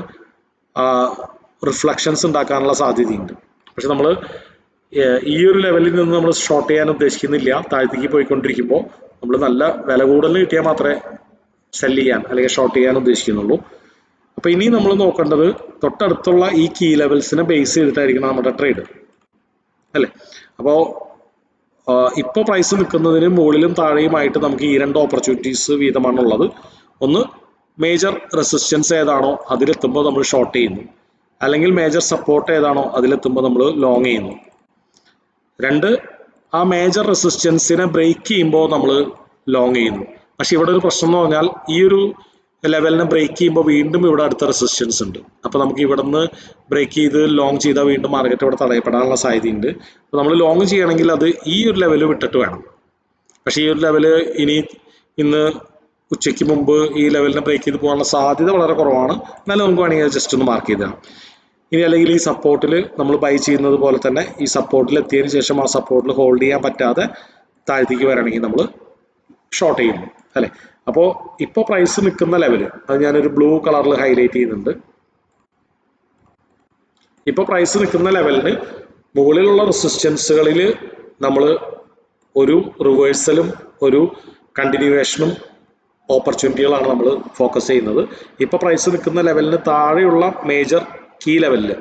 റിഫ്ലക്ഷൻസ് ഉണ്ടാക്കാനുള്ള സാധ്യതയുണ്ട്. പക്ഷെ നമ്മൾ ഈ ഒരു ലെവലിൽ നിന്ന് നമ്മൾ ഷോർട്ട് ചെയ്യാൻ ഉദ്ദേശിക്കുന്നില്ല. താഴത്തേക്ക് പോയിക്കൊണ്ടിരിക്കുമ്പോൾ നമ്മൾ നല്ല വില കൂടുതൽ കിട്ടിയാൽ മാത്രമേ സെല് ചെയ്യാൻ അല്ലെങ്കിൽ ഷോർട്ട് ചെയ്യാൻ ഉദ്ദേശിക്കുന്നുള്ളൂ. അപ്പോൾ ഇനി നമ്മൾ നോക്കേണ്ടത് തൊട്ടടുത്തുള്ള ഈ കീ ലെവൽസിനെ ബേസ് ചെയ്തിട്ടായിരിക്കണം നമ്മുടെ ട്രേഡ് അല്ലേ. അപ്പോൾ ഇപ്പോൾ പ്രൈസ് നിൽക്കുന്നതിന് മുകളിലും താഴെയുമായിട്ട് നമുക്ക് ഈ 2 ഓപ്പർച്യൂണിറ്റീസ് വീതമാണുള്ളത്. ഒന്ന്, മേജർ റെസിസ്റ്റൻസ് ഏതാണോ അതിലെത്തുമ്പോൾ നമ്മൾ ഷോർട്ട് ചെയ്യുന്നു, അല്ലെങ്കിൽ മേജർ സപ്പോർട്ട് ഏതാണോ അതിലെത്തുമ്പോൾ നമ്മൾ ലോങ് ചെയ്യുന്നു. 2, ആ മേജർ റെസിസ്റ്റൻസിനെ ബ്രേക്ക് ചെയ്യുമ്പോൾ നമ്മൾ ലോങ് ചെയ്യുന്നു. പക്ഷെ ഇവിടെ ഒരു പ്രശ്നം എന്ന് പറഞ്ഞാൽ ഈ ഒരു ലെവലിനെ ബ്രേക്ക് ചെയ്യുമ്പോൾ വീണ്ടും ഇവിടെ അടുത്ത റെസിസ്റ്റൻസ് ഉണ്ട്. അപ്പോൾ നമുക്ക് ഇവിടെ നിന്ന് ബ്രേക്ക് ചെയ്ത് ലോങ് ചെയ്താൽ വീണ്ടും മാർക്കറ്റ് ഇവിടെ തടയപ്പെടാനുള്ള സാധ്യതയുണ്ട്. അപ്പോൾ നമ്മൾ ലോങ് ചെയ്യണമെങ്കിൽ അത് ഈ ഒരു ലെവൽ വിട്ടിട്ട് വേണം. പക്ഷേ ഈ ഒരു ലെവൽ ഇന്ന് ഉച്ചയ്ക്ക് മുമ്പ് ഈ ലെവലിനെ ബ്രേക്ക് ചെയ്ത് പോകാനുള്ള സാധ്യത വളരെ കുറവാണ്. എന്നാലും നമുക്ക് വേണമെങ്കിൽ ജസ്റ്റ് ഒന്ന് മാർക്ക് ചെയ്താൽ. ഇനി അല്ലെങ്കിൽ ഈ സപ്പോർട്ടിൽ നമ്മൾ ബൈ ചെയ്യുന്നത് പോലെ തന്നെ ഈ സപ്പോർട്ടിൽ എത്തിയതിന് ശേഷം ആ സപ്പോർട്ടിൽ ഹോൾഡ് ചെയ്യാൻ പറ്റാതെ താഴത്തേക്ക് വരണമെങ്കിൽ നമ്മൾ ഷോർട്ട് ചെയ്യുന്നു അല്ലേ. അപ്പോൾ ഇപ്പോൾ പ്രൈസ് നിൽക്കുന്ന ലെവൽ അത് ഞാനൊരു ബ്ലൂ കളറിൽ ഹൈലൈറ്റ് ചെയ്യുന്നുണ്ട്. ഇപ്പോൾ പ്രൈസ് നിൽക്കുന്ന ലെവലിന് മുകളിലുള്ള റെസിസ്റ്റൻസുകളിൽ നമ്മൾ ഒരു റിവേഴ്സലും ഒരു കണ്ടിന്യൂവേഷനും ഓപ്പർച്യൂണിറ്റികളാണ് നമ്മൾ ഫോക്കസ് ചെയ്യുന്നത്. ഇപ്പോൾ പ്രൈസ് നിൽക്കുന്ന ലെവലിന് താഴെയുള്ള മേജർ കീ ലെവലിൽ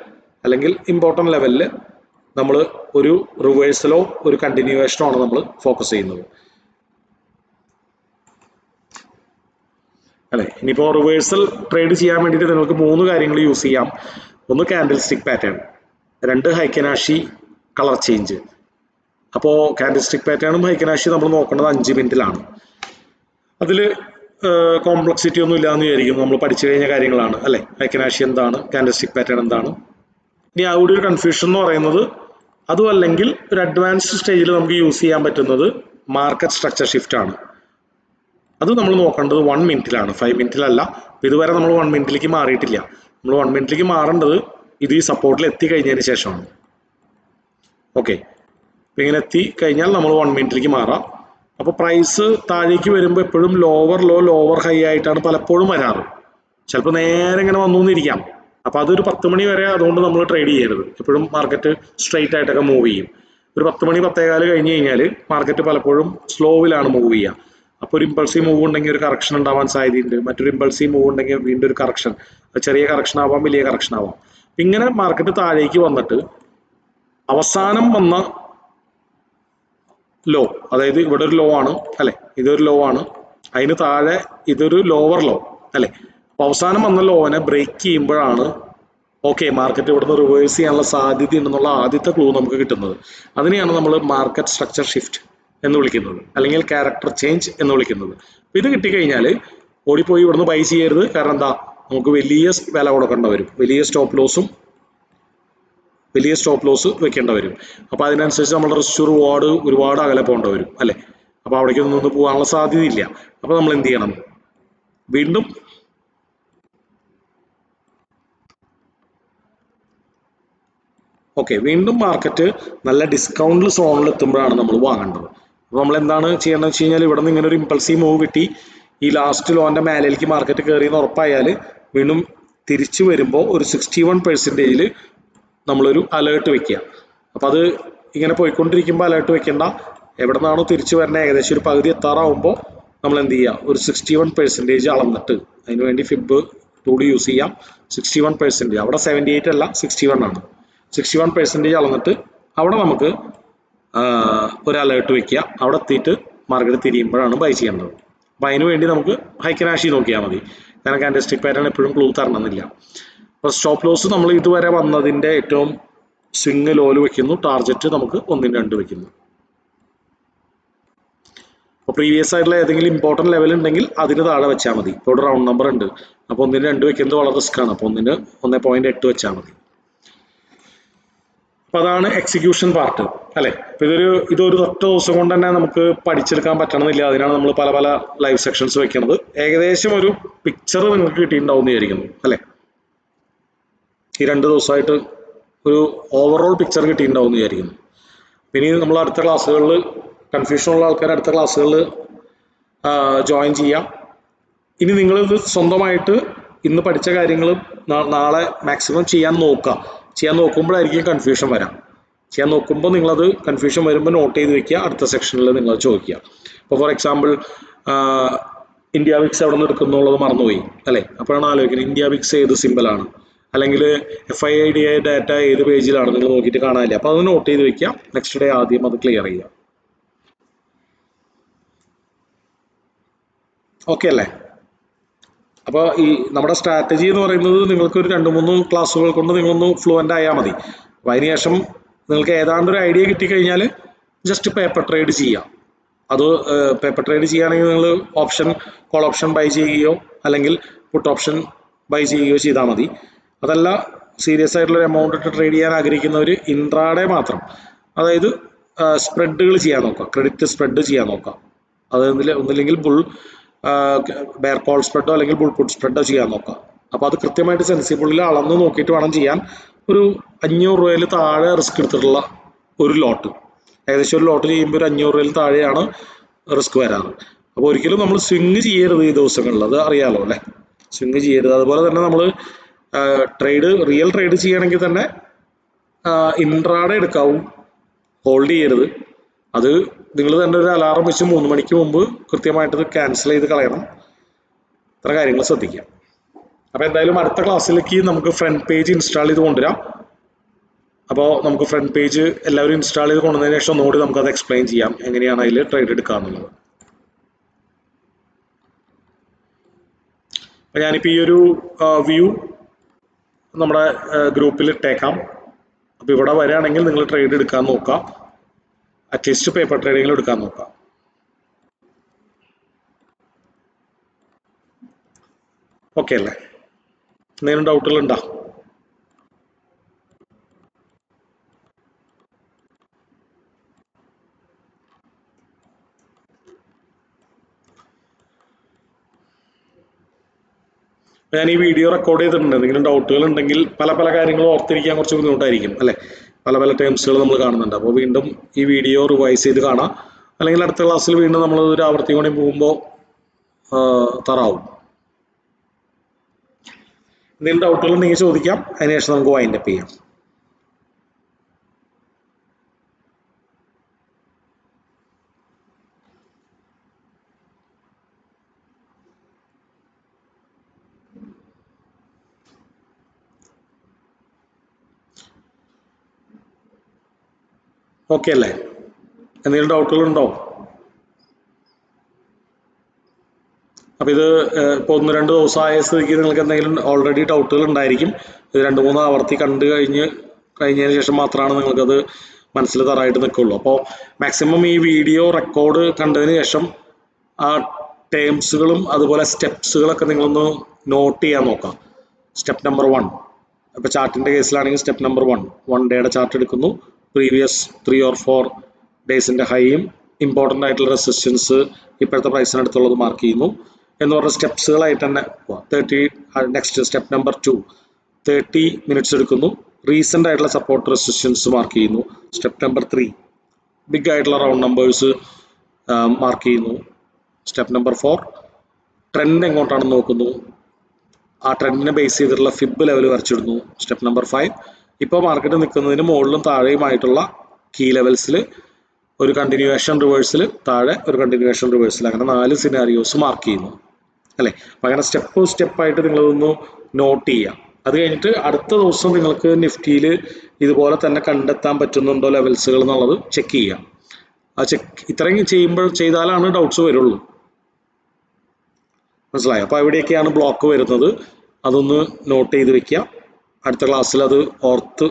അല്ലെങ്കിൽ ഇമ്പോർട്ടൻ്റ് ലെവലിൽ നമ്മൾ ഒരു റിവേഴ്സലോ ഒരു കണ്ടിന്യൂവേഷനോ ആണ് നമ്മൾ ഫോക്കസ് ചെയ്യുന്നത് അല്ലേ. ഇനിയിപ്പോൾ റിവേഴ്സൽ ട്രേഡ് ചെയ്യാൻ വേണ്ടിയിട്ട് നിങ്ങൾക്ക് 3 കാര്യങ്ങൾ യൂസ് ചെയ്യാം. ഒന്ന്, candlestick pattern. 2, heikin ashi colour change. അപ്പോൾ കാൻഡിൽ സ്റ്റിക് പാറ്റേണും ഹൈക്കനാഷി നമ്മൾ നോക്കേണ്ടത് 5 മിനിറ്റിലാണ്. അതിൽ കോംപ്ലക്സിറ്റി ഒന്നും ഇല്ലാന്ന് വിചാരിക്കും, നമ്മൾ പഠിച്ചു കഴിഞ്ഞ കാര്യങ്ങളാണ് അല്ലേ. ഹൈക്കനാഷി എന്താണ്, കാൻഡിൽ സ്റ്റിക് പാറ്റേൺ എന്താണ്. ഇനി ആ ഒരു കൺഫ്യൂഷൻ എന്ന് പറയുന്നത് അതും അല്ലെങ്കിൽ ഒരു അഡ്വാൻസ്ഡ് സ്റ്റേജിൽ നമുക്ക് യൂസ് ചെയ്യാൻ പറ്റുന്നത് മാർക്കറ്റ് സ്ട്രക്ചർ ഷിഫ്റ്റ് ആണ്. അത് നമ്മൾ നോക്കേണ്ടത് 1 മിനിറ്റിലാണ്, 5 മിനിറ്റിലല്ല. ഇതുവരെ നമ്മൾ 1 മിനിറ്റിലേക്ക് മാറിയിട്ടില്ല. നമ്മൾ 1 മിനിറ്റിലേക്ക് മാറേണ്ടത് ഇത് ഈ സപ്പോർട്ടിൽ എത്തിക്കഴിഞ്ഞതിന് ശേഷമാണ്. ഓക്കെ, അപ്പം ഇങ്ങനെ എത്തി കഴിഞ്ഞാൽ നമ്മൾ 1 മിനിറ്റിലേക്ക് മാറാം. അപ്പോൾ പ്രൈസ് താഴേക്ക് വരുമ്പോൾ എപ്പോഴും ലോവർ ലോ ലോവർ ഹൈ ആയിട്ടാണ് പലപ്പോഴും വരാറ്. ചിലപ്പോൾ നേരെ ഇങ്ങനെ വന്നുകൊണ്ടിരിക്കാം. അപ്പോൾ അതൊരു 10 മണി വരെ അതുകൊണ്ട് നമ്മൾ ട്രേഡ് ചെയ്യരുത്. എപ്പോഴും മാർക്കറ്റ് സ്ട്രെയിറ്റ് ആയിട്ടൊക്കെ മൂവ് ചെയ്യും. ഒരു 10 മണി 10:15 കഴിഞ്ഞ് കഴിഞ്ഞാൽ മാർക്കറ്റ് പലപ്പോഴും സ്ലോവിലാണ് മൂവ് ചെയ്യുക. അപ്പോൾ ഒരു ഇമ്പൾസീവ് മൂവ് ഉണ്ടെങ്കിൽ ഒരു കറക്ഷൻ ഉണ്ടാവാൻ സാധ്യതയുണ്ട്. മറ്റൊരു ഇമ്പൾസീവ് മൂവ് ഉണ്ടെങ്കിൽ വീണ്ടും ഒരു കറക്ഷൻ, ചെറിയ കറക്ഷൻ ആവാം, വലിയ കറക്ഷൻ ആവാം. ഇങ്ങനെ മാർക്കറ്റ് താഴേക്ക് വന്നിട്ട് അവസാനം വന്ന ലോ, അതായത് ഇവിടെ ഒരു ലോ ആണ് അല്ലെ, ഇതൊരു ലോ ആണ്, അതിന് താഴെ ഇതൊരു ലോവർ ലോ അല്ലെ. അപ്പോൾ അവസാനം വന്ന ലോനെ ബ്രേക്ക് ചെയ്യുമ്പോഴാണ് ഓക്കെ മാർക്കറ്റ് ഇവിടുന്ന് റിവേഴ്സ് ചെയ്യാനുള്ള സാധ്യത ഉണ്ടെന്നുള്ള ആദ്യത്തെ ക്ലൂ നമുക്ക് കിട്ടുന്നത്. അതിനെയാണ് നമ്മൾ മാർക്കറ്റ് സ്ട്രക്ചർ ഷിഫ്റ്റ് എന്ന് വിളിക്കുന്നത്, അല്ലെങ്കിൽ ക്യാരക്ടർ ചേഞ്ച് എന്ന് വിളിക്കുന്നത്. ഇത് കിട്ടിക്കഴിഞ്ഞാൽ ഓടിപ്പോയി ഇവിടുന്ന് ബൈ ചെയ്യരുത്. കാരണം എന്താ, നമുക്ക് വലിയ വില കൊടുക്കേണ്ടി വരും, വലിയ സ്റ്റോപ്പ് ലോസും വലിയ സ്റ്റോപ്പ് ലോസ് വെക്കേണ്ടി വരും. അപ്പോൾ അതിനനുസരിച്ച് നമ്മുടെ റിസ്ക് റിവാർഡ് ഒരുപാട് അകലെ പോകേണ്ടി വരും അല്ലേ. അപ്പോൾ അവിടേക്ക് ഒന്നും പോകാനുള്ള സാധ്യതയില്ല. അപ്പോൾ നമ്മൾ എന്ത് ചെയ്യണം? വീണ്ടും വീണ്ടും മാർക്കറ്റ് നല്ല ഡിസ്കൗണ്ടിൽ സോണിൽ എത്തുമ്പോഴാണ് നമ്മൾ വാങ്ങേണ്ടത്. അപ്പോൾ നമ്മൾ എന്താണ് ചെയ്യേണ്ടതെന്ന് വെച്ച് കഴിഞ്ഞാൽ ഇവിടെ നിന്ന് ഇങ്ങനെ ഒരു ഇമ്പൾസീവ് മൂവ് കിട്ടി ഈ ലാസ്റ്റ് ലോൻ്റെ മേലേക്ക് മാർക്കറ്റ് കയറിയെന്ന് ഉറപ്പായാൽ വീണ്ടും തിരിച്ചു വരുമ്പോൾ ഒരു 61% നമ്മളൊരു അലേർട്ട് വെക്കുക. അപ്പോൾ അത് ഇങ്ങനെ പോയിക്കൊണ്ടിരിക്കുമ്പോൾ അലേർട്ട് വെക്കേണ്ട. എവിടെ നിന്നാണോ തിരിച്ചു വരുന്നത് ഏകദേശം ഒരു പകുതി എത്താറാവുമ്പോൾ നമ്മൾ എന്ത് ചെയ്യുക? ഒരു 61% അളന്നിട്ട്, അതിനുവേണ്ടി ഫിബ് ടൂൾ യൂസ് ചെയ്യാം. 61%, അവിടെ 78 അല്ല 61 ആണ്. 61% അളന്നിട്ട് അവിടെ നമുക്ക് ഒരു അലേർട്ട് വെക്കുക. അവിടെ എത്തിയിട്ട് മാർക്കറ്റ് തിരിയുമ്പോഴാണ് ബൈ ചെയ്യേണ്ടത്. അപ്പോൾ അതിന് വേണ്ടി നമുക്ക് ഹൈക്കനാഷി നോക്കിയാൽ മതി. കാരണം കാൻഡൽസ്റ്റിക് പാറ്റേൺ എപ്പോഴും ക്ലൂ തരണമെന്നില്ല. അപ്പോൾ സ്റ്റോപ്പ് ലോസ് നമ്മൾ ഇതുവരെ വന്നതിൻ്റെ ഏറ്റവും സ്വിങ് ലോല് വെക്കുന്നു. ടാർജറ്റ് നമുക്ക് 1-2 വെക്കുന്നു. അപ്പോൾ പ്രീവിയസ് ആയിട്ടുള്ള ഏതെങ്കിലും ഇമ്പോർട്ടൻറ്റ് ലെവൽ ഉണ്ടെങ്കിൽ അതിന് താഴെ വെച്ചാൽ മതി. ഇപ്പോൾ ഇവിടെ റൗണ്ട് നമ്പർ ഉണ്ട്. അപ്പോൾ 1-2 വെക്കുന്നത് വളരെ റിസ്ക് ആണ്. അപ്പോൾ 1.8 വെച്ചാൽ മതി. അപ്പോൾ അതാണ് എക്സിക്യൂഷൻ പാർട്ട് അല്ലേ. അപ്പോൾ ഇതൊരു ഒറ്റ ദിവസം കൊണ്ട് തന്നെ നമുക്ക് പഠിച്ചെടുക്കാൻ പറ്റണമെന്നില്ല. അതിനാണ് നമ്മൾ പല പല ലൈവ് സെക്ഷൻസ് വെക്കുന്നത്. ഏകദേശം ഒരു പിക്ചർ നിങ്ങൾക്ക് കിട്ടിയിട്ടുണ്ടാവും എന്ന് വിചാരിക്കുന്നു അല്ലേ. ഈ 2 ദിവസമായിട്ട് ഒരു ഓവറോൾ പിക്ചർ കിട്ടിയിട്ടുണ്ടാവും എന്ന് വിചാരിക്കുന്നു. ഇനി നമ്മൾ അടുത്ത ക്ലാസ്സുകളിൽ കൺഫ്യൂഷനുള്ള ആൾക്കാർ അടുത്ത ക്ലാസ്സുകളിൽ ജോയിൻ ചെയ്യാം. ഇനി നിങ്ങളിത് സ്വന്തമായിട്ട് ഇന്ന് പഠിച്ച കാര്യങ്ങൾ നാളെ മാക്സിമം ചെയ്യാൻ നോക്കുമ്പോഴായിരിക്കും കൺഫ്യൂഷൻ വരാം. ചെയ്യാൻ നോക്കുമ്പോൾ നിങ്ങളത് കൺഫ്യൂഷൻ വരുമ്പോൾ നോട്ട് ചെയ്ത് വെക്കുക. അടുത്ത സെക്ഷനിൽ നിങ്ങൾ ചോദിക്കുക. ഇപ്പോൾ ഫോർ എക്സാമ്പിൾ ഇന്ത്യ വിക്സ് എവിടെ നിന്ന് എടുക്കുന്നുള്ളത് മറന്നുപോയി അല്ലേ. അപ്പോഴാണ് ആലോചിക്കുന്നത് ഇന്ത്യ വിക്സ് ഏത് സിമ്പിളാണ്, അല്ലെങ്കിൽ FIIDA ഡാറ്റ ഏത് പേജിലാണ് നിങ്ങൾ നോക്കിയിട്ട് കാണാനില്ല. അപ്പോൾ അത് നോട്ട് ചെയ്ത് വെക്കുക. നെക്സ്റ്റ് ഡേ ആദ്യം അത് ക്ലിയർ ചെയ്യുക. ഓക്കെ അല്ലേ. അപ്പോൾ ഈ നമ്മുടെ സ്ട്രാറ്റജി എന്ന് പറയുന്നത് നിങ്ങൾക്ക് ഒരു 2-3 ക്ലാസ്സുകൾ കൊണ്ട് നിങ്ങളൊന്ന് ഫ്ലുവൻ്റ് ആയാൽ മതി. അപ്പോൾ അതിനുശേഷം നിങ്ങൾക്ക് ഏതാണ്ട് ഒരു ഐഡിയ കിട്ടിക്കഴിഞ്ഞാൽ ജസ്റ്റ് പേപ്പർ ട്രേഡ് ചെയ്യാം. അത് പേപ്പർ ട്രേഡ് ചെയ്യുകയാണെങ്കിൽ നിങ്ങൾ കോൾ ഓപ്ഷൻ ബൈ ചെയ്യുകയോ അല്ലെങ്കിൽ പുട്ട് ഓപ്ഷൻ ബൈ ചെയ്യുകയോ ചെയ്താൽ മതി. അതല്ല സീരിയസ് ആയിട്ടുള്ളൊരു എമൗണ്ട് ഇട്ട് ട്രേഡ് ചെയ്യാൻ ആഗ്രഹിക്കുന്നവർ ഇൻട്രാഡേ മാത്രം, അതായത് സ്പ്രെഡുകൾ ചെയ്യാൻ നോക്കാം. ക്രെഡിറ്റ് സ്പ്രെഡ് ചെയ്യാൻ നോക്കാം. അത് ഒന്നില്ലെങ്കിൽ ബെയർ കോൾ സ്പ്രെഡോ അല്ലെങ്കിൽ ബുൾ പുട്ട് സ്പ്രെഡോ ചെയ്യാൻ നോക്കാം. അപ്പോൾ അത് കൃത്യമായിട്ട് സെൻസിബിളിൽ അളന്ന് നോക്കിയിട്ട് വേണം ചെയ്യാൻ. ഒരു 500 രൂപയിൽ താഴെ റിസ്ക് എടുത്തിട്ടുള്ള ഒരു ലോട്ട്, ഏകദേശം ഒരു ലോട്ട് ചെയ്യുമ്പോൾ ഒരു 500 രൂപയിൽ താഴെയാണ് റിസ്ക് വരാറ്. അപ്പോൾ ഒരിക്കലും നമ്മൾ സ്വിങ് ചെയ്യരുത് ഈ ദിവസങ്ങളിൽ, അത് അറിയാലോ അല്ലേ. സ്വിങ് ചെയ്യരുത്. അതുപോലെ തന്നെ നമ്മൾ റിയൽ ട്രേഡ് ചെയ്യണമെങ്കിൽ തന്നെ ഇൻട്രാഡേ എടുക്കാവും, ഹോൾഡ് ചെയ്യരുത്. അത് നിങ്ങൾ തന്നെ ഒരു അലാറം വെച്ച് 3 മണിക്ക് മുമ്പ് കൃത്യമായിട്ട് ക്യാൻസൽ ചെയ്ത് കളയണം. ഇത്ര കാര്യങ്ങൾ ശ്രദ്ധിക്കാം. അപ്പോൾ എന്തായാലും അടുത്ത ക്ലാസ്സിലേക്ക് നമുക്ക് ഫ്രണ്ട് പേജ് ഇൻസ്റ്റാൾ ചെയ്ത് കൊണ്ടുവരാം. അപ്പോൾ നമുക്ക് ഫ്രണ്ട് പേജ് എല്ലാവരും ഇൻസ്റ്റാൾ ചെയ്ത് കൊണ്ടുവന്നതിന് ശേഷം ഒന്നുകൂടി നമുക്കത് എക്സ്പ്ലെയിൻ ചെയ്യാം എങ്ങനെയാണ് അതിൽ ട്രേഡ് എടുക്കാമെന്നുള്ളത്. അപ്പോൾ ഞാനിപ്പോൾ ഈ ഒരു വ്യൂ നമ്മുടെ ഗ്രൂപ്പിൽ ഇട്ടേക്കാം. അപ്പോൾ ഇവിടെ വരികയാണെങ്കിൽ നിങ്ങൾ ട്രേഡ് എടുക്കാൻ നോക്കാം. അറ്റ്ലീസ്റ്റ് പേപ്പർ ട്രേഡിങ്ങിൽ എടുക്കാൻ നോക്കാം. ഓക്കെ അല്ലേ. എന്തെങ്കിലും ഡൗട്ടുകൾ ഉണ്ടോ? ഞാൻ ഈ വീഡിയോ റെക്കോർഡ് ചെയ്തിട്ടുണ്ട്. എന്തെങ്കിലും ഡൗട്ടുകൾ ഉണ്ടെങ്കിൽ പല കാര്യങ്ങളും ഓർത്തിരിക്കാൻ കുറച്ച് ബുദ്ധിമുട്ടായിരിക്കും അല്ലേ. പല ടേംസുകൾ നമ്മൾ കാണുന്നുണ്ട്. അപ്പോൾ വീണ്ടും ഈ വീഡിയോ റിവൈസ് ചെയ്ത് കാണാം. അല്ലെങ്കിൽ അടുത്ത ക്ലാസ്സിൽ വീണ്ടും നമ്മൾ ഒരു ആവർത്തി കൂടി പോകുമ്പോൾ തറാവും. എന്തെങ്കിലും ഡൗട്ടുകൾ ഉണ്ടെങ്കിൽ ചോദിക്കാം. അതിനുശേഷം നമുക്ക് വൈൻഡ് അപ്പ് ചെയ്യാം. ഓക്കെ അല്ലേ. എന്തെങ്കിലും ഡൗട്ടുകൾ ഉണ്ടോ? അപ്പോൾ ഇത് ഇപ്പോൾ 1-2 ദിവസമായ സ്ഥിതിക്ക് നിങ്ങൾക്ക് എന്തെങ്കിലും ഓൾറെഡി ഡൗട്ടുകൾ ഉണ്ടായിരിക്കും. ഇത് 2-3 ആവർത്തി കഴിഞ്ഞതിന് ശേഷം മാത്രമാണ് നിങ്ങൾക്കത് മനസ്സിൽ തറായിട്ട് നിൽക്കുള്ളൂ. അപ്പോൾ മാക്സിമം ഈ വീഡിയോ റെക്കോർഡ് കണ്ടതിന് ശേഷം ആ ടേംസുകളും അതുപോലെ സ്റ്റെപ്സുകളൊക്കെ നിങ്ങളൊന്ന് നോട്ട് ചെയ്യാൻ നോക്കാം. സ്റ്റെപ്പ് നമ്പർ 1 ഇപ്പോൾ ചാർട്ടിൻ്റെ കേസിലാണെങ്കിൽ സ്റ്റെപ്പ് നമ്പർ 1 ഡേയുടെ ചാർട്ട് എടുക്കുന്നു. പ്രീവിയസ് 3 or 4 ഡേയ്സിൻ്റെ ഹൈയും ഇമ്പോർട്ടൻ്റ് ആയിട്ടുള്ള റെസിസ്റ്റൻസ് ഇപ്പോഴത്തെ പ്രൈസിനടുത്തുള്ളത് മാർക്ക് ചെയ്യുന്നു എന്ന് പറഞ്ഞ സ്റ്റെപ്സുകളായിട്ട് തന്നെ 30. നെക്സ്റ്റ് സ്റ്റെപ്പ് നമ്പർ 2 30 മിനിറ്റ്സ് എടുക്കുന്നു. റീസെൻ്റ് ആയിട്ടുള്ള സപ്പോർട്ട് റെസിസ്റ്റൻസ് മാർക്ക് ചെയ്യുന്നു. സ്റ്റെപ്പ് നമ്പർ 3 ബിഗ് ആയിട്ടുള്ള റൗണ്ട് നമ്പേഴ്സ് മാർക്ക് ചെയ്യുന്നു. സ്റ്റെപ്പ് നമ്പർ 4 ട്രെൻഡ് എങ്ങോട്ടാണെന്ന് നോക്കുന്നു. ആ ട്രെൻഡിനെ ബേസ് ചെയ്തിട്ടുള്ള ഫിബ് ലെവൽ വരച്ചിടുന്നു. സ്റ്റെപ്പ് നമ്പർ 5 ഇപ്പോൾ മാർക്കറ്റ് നിൽക്കുന്നതിന് മുകളിലും താഴെയുമായിട്ടുള്ള കീ ലെവൽസിൽ ഒരു കണ്ടിന്യൂവേഷൻ റിവേഴ്സിൽ, താഴെ ഒരു കണ്ടിന്യൂവേഷൻ റിവേഴ്സിൽ, അങ്ങനെ 4 സിനാരിയോസ് മാർക്ക് ചെയ്യുന്നു അല്ലേ. അപ്പം അങ്ങനെ സ്റ്റെപ്പായിട്ട് നിങ്ങളതൊന്ന് നോട്ട് ചെയ്യാം. അത് കഴിഞ്ഞിട്ട് അടുത്ത ദിവസം നിങ്ങൾക്ക് നിഫ്റ്റിയിൽ ഇതുപോലെ തന്നെ കണ്ടെത്താൻ പറ്റുന്നുണ്ടോ ലെവൽസുകൾ എന്നുള്ളത് ചെക്ക് ചെയ്യാം. ആ ഇത്രയും ചെയ്താലാണ് ഡൗട്ട്സ് വരുള്ളൂ. മനസ്സിലായോ? അപ്പോൾ എവിടെയൊക്കെയാണ് ബ്ലോക്ക് വരുന്നത് അതൊന്ന് നോട്ട് ചെയ്ത് വെക്കുക. അടുത്ത ക്ലാസ്സിൽ അത് ഓർത്ത്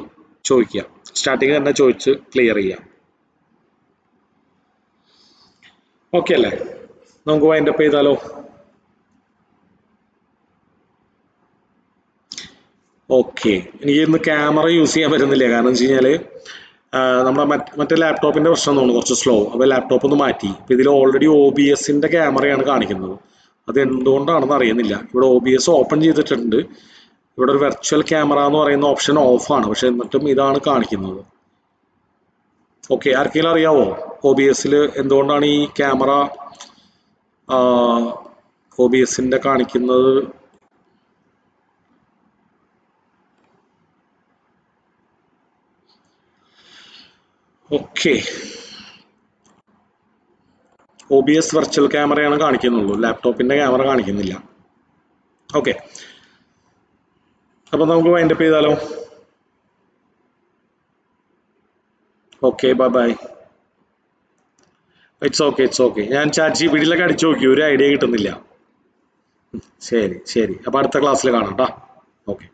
ചോദിക്കുക. സ്റ്റാർട്ടിങ് തന്നെ ചോദിച്ച് ക്ലിയർ ചെയ്യാം. ഓക്കെ അല്ലേ? നമുക്ക് വൈൻഡപ്പ് ചെയ്താലോ? ഓക്കെ. എനിക്ക് ഇന്ന് ക്യാമറ യൂസ് ചെയ്യാൻ പറ്റുന്നില്ല. കാരണം വെച്ച് കഴിഞ്ഞാൽ നമ്മുടെ മറ്റേ ലാപ്ടോപ്പിൻ്റെ പ്രശ്നം തോന്നുന്നു കുറച്ച് സ്ലോ. അപ്പോൾ ലാപ്ടോപ്പ് ഒന്ന് മാറ്റി. അപ്പോൾ ഇതിൽ ഓൾറെഡി OBSൻ്റെ ക്യാമറയാണ് കാണിക്കുന്നത്. അത് എന്തുകൊണ്ടാണെന്ന് അറിയുന്നില്ല. ഇവിടെ OBS ഓപ്പൺ ചെയ്തിട്ടുണ്ട്. ഇവിടെ ഒരു വെർച്വൽ ക്യാമറ എന്ന് പറയുന്ന ഓപ്ഷൻ ഓഫാണ്. പക്ഷെ എന്നിട്ടും ഇതാണ് കാണിക്കുന്നത്. ഓക്കെ, ആർക്കെങ്കിലും അറിയാവോ OBSൽ എന്തുകൊണ്ടാണ് ഈ ക്യാമറ OBSൻ്റെ കാണിക്കുന്നത്? ഓക്കെ, OBS വെർച്വൽ ക്യാമറയാണ് കാണിക്കുന്നുള്ളൂ, ലാപ്ടോപ്പിൻ്റെ ക്യാമറ കാണിക്കുന്നില്ല. ഓക്കെ, അപ്പം നമുക്ക് വൈൻഡപ്പ് ചെയ്താലോ? Okay, bye. It's okay. ഞാൻ ChatGPTയിലൊക്കെ അടിച്ചു നോക്കി, ഒരു ഐഡിയ കിട്ടുന്നില്ല. ശരി. അപ്പോൾ അടുത്ത ക്ലാസ്സിൽ കാണാം കേട്ടോ. ഓക്കെ.